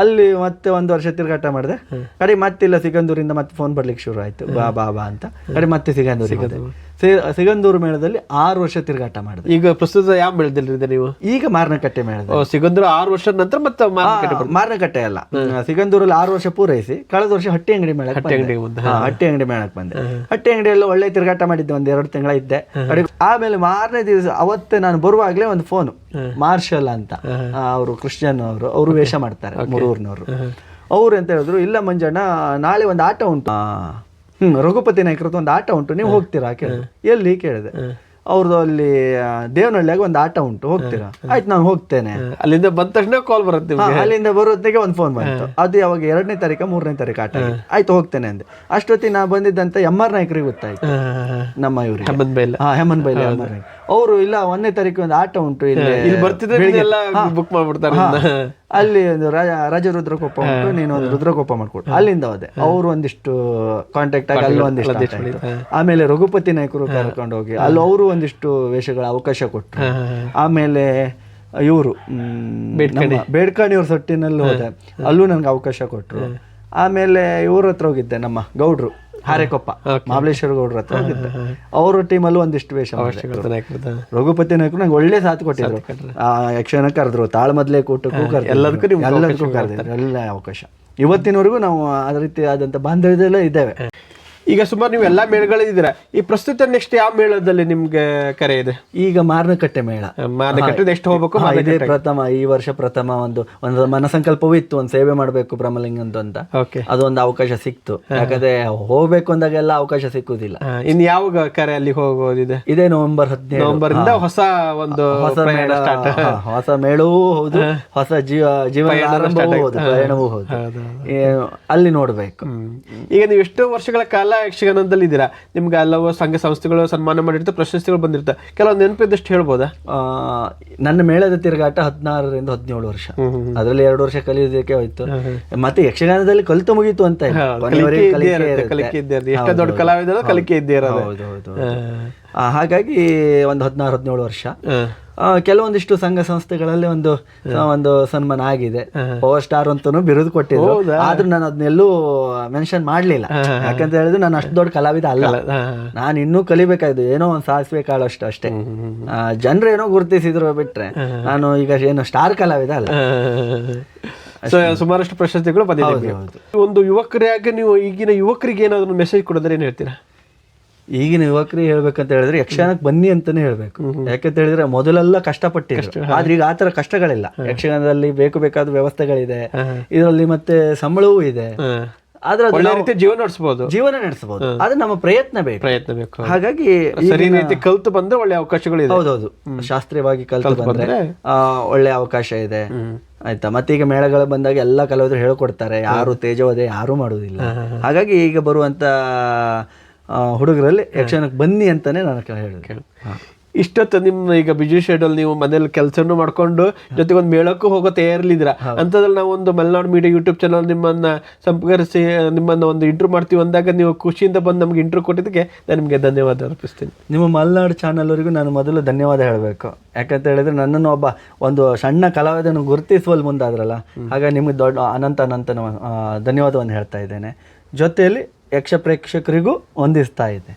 ಅಲ್ಲಿ ಮತ್ತೆ 1 ವರ್ಷ ತಿರುಗಾಟ ಮಾಡಿದೆ. ಕಡೆ ಮತ್ತಿಲ್ಲ ಸಿಗಂದೂರಿಂದ ಮತ್ತೆ ಫೋನ್ ಬರ್ಲಿಕ್ಕೆ ಶುರು ಆಯ್ತು, ಬಾ ಅಂತ. ಕಡೆ ಮತ್ತೆ ಸಿಗಂದೂರು ಮೇಳದಲ್ಲಿ 6 ವರ್ಷ ತಿರುಗಾಟ ಮಾಡಿದೆ. ಈಗ ಪ್ರಸ್ತುತ ಯಾವ ಮೇಳದಲ್ಲಿ ನೀವು? ಈಗ ಮಾರನಕಟ್ಟೆ ಮೇಳದ. ಸಿಗಂದೂರು 6 ವರ್ಷದ ನಂತರ ಮತ್ತೆ ಮಾರನಕಟ್ಟೆ ಅಲ್ಲ, ಸಿಗಂದೂರಲ್ಲಿ 6 ವರ್ಷ ಪೂರೈಸಿ ಕಳೆದ ವರ್ಷ ಹಟ್ಟಿ ಅಂಗಡಿ ಮೇಳಕ್ಕೆ ಬಂದೆ. ಹಟ್ಟಿ ಅಂಗಡಿಯಲ್ಲಿ ಒಳ್ಳೆ ತಿರುಗಾಟ ಮಾಡಿದ್ದೆ. 1-2 ತಿಂಗಳ ಇದ್ದೆ. ಆಮೇಲೆ 4ನೇ ದಿವಸ ಅವತ್ತೇ ನಾನು ಬರುವಾಗ್ಲೇ ಒಂದು ಫೋನು, ಮಾರ್ಷಲ್ ಅಂತ ಅವರು ಕ್ರಿಶ್ಚಿಯನ್ ಅವರು ವೇಷ ಮಾಡ್ತಾರೆ, ಮುರೂರ್ನವರು. ಅವ್ರು ಎಂತ ಹೇಳಿದ್ರು, ಇಲ್ಲ ಮಂಜಣ್ಣ, ನಾಳೆ ಒಂದು ಆಟ ಉಂಟು, ರಘುಪತಿ ನಾಯಕರದ್ದು ಒಂದು ಆಟ ಉಂಟು, ನೀವು ಹೋಗ್ತೀರಾ ಕೇಳಿದ್ರು. ಎಲ್ಲಿ ಕೇಳಿದೆ. ಅವ್ರದ್ದು ಅಲ್ಲಿ ದೇವನಹಳ್ಳಿಯಾಗ ಒಂದು ಆಟ ಉಂಟು, ಹೋಗ್ತೀರಾ? ಆಯ್ತು ನಾನು ಹೋಗ್ತೇನೆ. ಅಲ್ಲಿಂದ ಬಂದ ತಕ್ಷಣ ಕಾಲ್ ಬರುತ್ತೆ. ಅಲ್ಲಿಂದ ಬರೋತ್ತಿಗೆ ಒಂದು ಫೋನ್ ಬಂತು. ಅದು ಯಾವಾಗ 2ನೇ ತಾರೀಕು 3ನೇ ತಾರೀಕು ಆಟ. ಆಯ್ತು ಹೋಗ್ತೇನೆ ಅಂದೆ. ಅಷ್ಟೊತ್ತಿಗೆ ನಾ ಬಂದಿದ್ದಂತ MR ನಾಯ್ಕರಿಗೆ ಗೊತ್ತಾಯ್ತು, ನಮ್ಮ ಇವ್ರಿಗೆ ಹೆಮ್ಮನ್ ಬೈಲೆ ಅವರು. ಇಲ್ಲ 1ನೇ ತಾರೀಕು ಒಂದು ಆಟ ಉಂಟು, ಇಲ್ಲಿ ಬುಕ್ ಮಾಡ್ಬಿಡ್ತಾರೆ. ಅಲ್ಲಿ ಒಂದು ರಾಜ ರುದ್ರಕೋಪ ಉಂಟು, ನೀನು ಒಂದು ರುದ್ರಕೋಪ ಮಾಡ್ಕೊಟ್ಟು ಅಲ್ಲಿಂದ ಹೋದೆ. ಅವರು ಒಂದಿಷ್ಟು ಕಾಂಟ್ಯಾಕ್ಟ್ ಆಗಿ ಅಲ್ಲಿ ಒಂದಿಷ್ಟು. ಆಮೇಲೆ ರಘುಪತಿ ನಾಯಕರು ಕರ್ಕೊಂಡು ಹೋಗಿ ಅಲ್ಲಿ ಅವರು ಒಂದಿಷ್ಟು ವೇಷಗಳ ಅವಕಾಶ ಕೊಟ್ಟರು. ಆಮೇಲೆ ಇವರು ಬೇಡ್ಕಾಣಿಯವ್ರ ಸೊಟ್ಟಿನಲ್ಲಿ ಹೋದೆ, ಅಲ್ಲೂ ನನ್ಗೆ ಅವಕಾಶ ಕೊಟ್ಟರು. ಆಮೇಲೆ ಇವ್ರ ಹತ್ರ ಹೋಗಿದ್ದೆ, ನಮ್ಮ ಗೌಡ್ರು ಹಾರೆಕೊಪ್ಪ ಮಹಾಬಲೇಶ್ವರ ಗೌಡ್ರ ಹತ್ರ ಹೋಗಿದ್ದೆ. ಅವ್ರ ಟೀಮಲ್ಲೂ ಒಂದಿಷ್ಟು ವೇಷ. ರಘುಪತಿ ನಾಯಕರು ನಂಗೆ ಒಳ್ಳೆ ಸಾಥ್ ಕೊಟ್ಟಿದ್ರು. ಯಕ್ಷಗಾನ ಕರೆದ್ರು, ತಾಳ್ಮದ್ಲೆ ಕೂಟಕ್ಕೂ ಕರೆದ್ರು, ಎಲ್ಲದಕ್ಕೂ ಕರೆದಿದ್ರು. ಎಲ್ಲ ಅವಕಾಶ ಇವತ್ತಿನವರೆಗೂ ನಾವು ಅದೇ ರೀತಿ ಆದಂತ ಬಾಂಧವ್ಯದಲ್ಲೇ ಇದ್ದೇವೆ. ಈಗ ಸುಮಾರು ನೀವು ಎಲ್ಲಾ ಮೇಳಗಳಿದ್ದೀರಾ. ಈ ಪ್ರಸ್ತುತ ನೆಕ್ಸ್ಟ್ ಯಾವ ಮೇಳದಲ್ಲಿ ನಿಮ್ಗೆ ಕರೆ ಇದೆ? ಈಗ ಮಾರನಕಟ್ಟೆ ಮೇಳ. ಮಾರನಕಟ್ಟೆ ಎಷ್ಟು ಹೋಗ್ಬೇಕು? ಇದೇ ಪ್ರಥಮ, ಈ ವರ್ಷ ಪ್ರಥಮ. ಒಂದು ಮನಸಂಕಲ್ಪವೂ ಇತ್ತು, ಒಂದು ಸೇವೆ ಮಾಡಬೇಕು ಬ್ರಹ್ಮಲಿಂಗಂದು ಅಂತ. ಅದೊಂದು ಅವಕಾಶ ಸಿಕ್ತು. ಯಾಕಂದ್ರೆ ಹೋಗ್ಬೇಕು ಅಂದಾಗೆಲ್ಲ ಅವಕಾಶ ಸಿಕ್ಕುದಿಲ್ಲ. ಇನ್ ಯಾವಾಗ ಕರೆ ಅಲ್ಲಿ ಹೋಗೋದಿದೆ? ಇದೇ ನವೆಂಬರ್ 17 ಹೊಸ ಒಂದು ಹೊಸ ಮೇಳವೂ ಹೌದು, ಹೊಸ ಜೀವನ ಆರಂಭವೂ ಹೌದು, ಪ್ರಯಾಣವೂ ಹೌದು. ಅಲ್ಲಿ ನೋಡ್ಬೇಕು. ಈಗ ನೀವು ಎಷ್ಟು ವರ್ಷಗಳ ಕಾಲ ಯಕ್ಷಗಾನದಲ್ಲಿ ಇದ್ದೀರಾ, ನಿಮ್ಗೆ ಹಲವು ಸಂಘ ಸಂಸ್ಥೆಗಳು ಸನ್ಮಾನ ಮಾಡಿರ್ತಾರೆ, ಪ್ರಶಸ್ತಿಗಳು ಬಂದಿರ್ತಾರೆ, ಕೆಲವೊಂದು ನೆನಪಿದ್ದಷ್ಟು ಹೇಳ್ಬೋದಾ? ನನ್ನ ಮೇಳದ ತಿರುಗಾಟ 16ರಿಂದ 17 ವರ್ಷ, ಅದರಲ್ಲಿ 2 ವರ್ಷ ಕಲಿಯೋದಕ್ಕೆ ಹೋಯ್ತು. ಮತ್ತೆ ಯಕ್ಷಗಾನದಲ್ಲಿ ಕಲಿತು ಮುಗೀತು ಅಂತ ಇಲ್ಲ, ಕಲಿಕೆ ಇದ್ದೇ ಎಷ್ಟು ದೊಡ್ಡ ಕಲಾವಿದ ಕಲಿಕೆ ಇದ್ದೇ ಇರೋದು. ಹೌದು. ಹಾಗಾಗಿ ಒಂದು 16-17 ವರ್ಷ ಕೆಲವೊಂದಿಷ್ಟು ಸಂಘ ಸಂಸ್ಥೆಗಳಲ್ಲಿ ಒಂದು ಸನ್ಮಾನ ಆಗಿದೆ. ಪವರ್ ಸ್ಟಾರ್ ಅಂತನೂ ಬಿರುದು ಕೊಟ್ಟಿದ್ರು, ಆದ್ರೂ ನಾನು ಅದನ್ನೆಲ್ಲೂ ಮೆನ್ಷನ್ ಮಾಡ್ಲಿಲ್ಲ. ಯಾಕಂತ ಹೇಳಿದ್ರೆ ನಾನು ಅಷ್ಟು ದೊಡ್ಡ ಕಲಾವಿದ ಅಲ್ಲ, ನಾನು ಇನ್ನೂ ಕಲಿಬೇಕಾಯ್ತು, ಏನೋ ಒಂದು ಸಾಧಿಸ್ಬೇಕಾಳು ಅಷ್ಟೇ. ಜನರು ಏನೋ ಗುರುತಿಸಿದ್ರು ಬಿಟ್ರೆ ನಾನು ಈಗ ಏನು ಸ್ಟಾರ್ ಕಲಾವಿದ ಅಲ್ಲ. ಸುಮಾರಷ್ಟು ಪ್ರಶಸ್ತಿಗಳು ಬಂದಿದೆ. ಒಂದು ಯುವಕರಾಗಿ ನೀವು ಈಗಿನ ಯುವಕರಿಗೆ ಏನಾದ್ರು ಮೆಸೇಜ್ ಕೊಡೋದ್ರೆ ಏನ್ ಹೇಳ್ತೀರಾ? ಈಗಿನ ಯುವಕರಿಗೆ ಹೇಳ್ಬೇಕಂತ ಹೇಳಿದ್ರೆ ಯಕ್ಷಗಾನಕ್ಕೆ ಬನ್ನಿ ಅಂತಾನೆ ಹೇಳ್ಬೇಕು. ಯಾಕಂತ ಹೇಳಿದ್ರೆ ಮೊದಲೆಲ್ಲ ಕಷ್ಟಪಟ್ಟಿದ್ರು, ಆದ್ರೆ ಈಗ ಆತರ ಕಷ್ಟಗಳಿಲ್ಲ. ಯಕ್ಷಗಾನದಲ್ಲಿ ಬೇಕಾದ ವ್ಯವಸ್ಥೆಗಳಿದೆ, ಇದರಲ್ಲಿ ಮತ್ತೆ ಸಂಬಳವೂ ಇದೆ, ಆದ್ರೆ ಒಳ್ಳೆ ರೀತಿ ಜೀವನ ನಡೆಸಬಹುದು. ಅದು ನಮ್ಮ ಪ್ರಯತ್ನ ಬೇಕು. ಹಾಗಾಗಿ ಸರಿ ರೀತಿ ಕಲ್ತು ಬಂದ್ರೆ ಒಳ್ಳೆ ಅವಕಾಶಗಳು ಇದೆ. ಹೌದೌದು, ಶಾಸ್ತ್ರೀಯವಾಗಿ ಕಲ್ತು ಬಂದ್ರೆ ಒಳ್ಳೆ ಅವಕಾಶ ಇದೆ. ಆಯ್ತಾ, ಮತ್ತೆ ಈಗ ಮೇಳಗಳು ಬಂದಾಗ ಎಲ್ಲ ಕಲಾವಿದರು ಹೇಳ್ಕೊಡ್ತಾರೆ, ಯಾರು ತೇಜೋವಧೆ ಯಾರು ಮಾಡುವುದಿಲ್ಲ. ಹಾಗಾಗಿ ಈಗ ಬರುವಂತ ಹುಡುಗರಲ್ಲಿ ಯಕ್ಷಗಾನಕ್ಕೆ ಬನ್ನಿ ಅಂತಾನೆ ನಾನು ಹೇಳೋದು. ಇಷ್ಟೊತ್ತು ನಿಮ್ಮ ಈಗ ಬಿಜಿ ಶೆಡ್ಯೂಲ್ ನೀವು ಮನೇಲಿ ಕೆಲಸನೂ ಮಾಡ್ಕೊಂಡು ಜೊತೆಗೆ ಒಂದು ಮೇಳಕ್ಕೂ ಹೋಗೋ ತಯಾರಿಲಿದ್ದೀರಾ. ಅಂಥದ್ರಲ್ಲಿ ನಾವು ಒಂದು ಮಲೆನಾಡು ಮೀಡಿಯಾ ಯೂಟ್ಯೂಬ್ ಚಾನಲ್ ನಿಮ್ಮನ್ನ ಸಂಪರ್ಕಿಸಿ ನಿಮ್ಮನ್ನ ಒಂದು ಇಂಟರ್ವ್ಯೂ ಮಾಡ್ತೀವಿ ಅಂದಾಗ ನೀವು ಖುಷಿಯಿಂದ ಬಂದು ನಮ್ಗೆ ಇಂಟರ್ವ್ಯೂ ಕೊಟ್ಟಿದ್ದಕ್ಕೆ ನಾನು ನಿಮಗೆ ಧನ್ಯವಾದ ಅರ್ಪಿಸ್ತೀನಿ. ನಿಮ್ಮ ಮಲೆನಾಡು ಚಾನಲ್ ಅವರಿಗೂ ನಾನು ಮೊದಲು ಧನ್ಯವಾದ ಹೇಳಬೇಕು. ಯಾಕಂತ ಹೇಳಿದ್ರೆ ನನ್ನನ್ನು ಒಂದು ಸಣ್ಣ ಕಲಾವಿದನ್ನು ಗುರುತಿಸುವಲ್ಲಿ ಮುಂದಾದ್ರಲ್ಲ, ಹಾಗಾಗಿ ನಿಮಗೆ ದೊಡ್ಡ ಅನಂತ ಧನ್ಯವಾದವನ್ನು ಹೇಳ್ತಾ ಇದ್ದೇನೆ. ಜೊತೆಯಲ್ಲಿ ಯಕ್ಷ ಪ್ರೇಕ್ಷಕರಿಗೂ ವಂದಿಸ್ತಾ ಇದ್ದೇನೆ.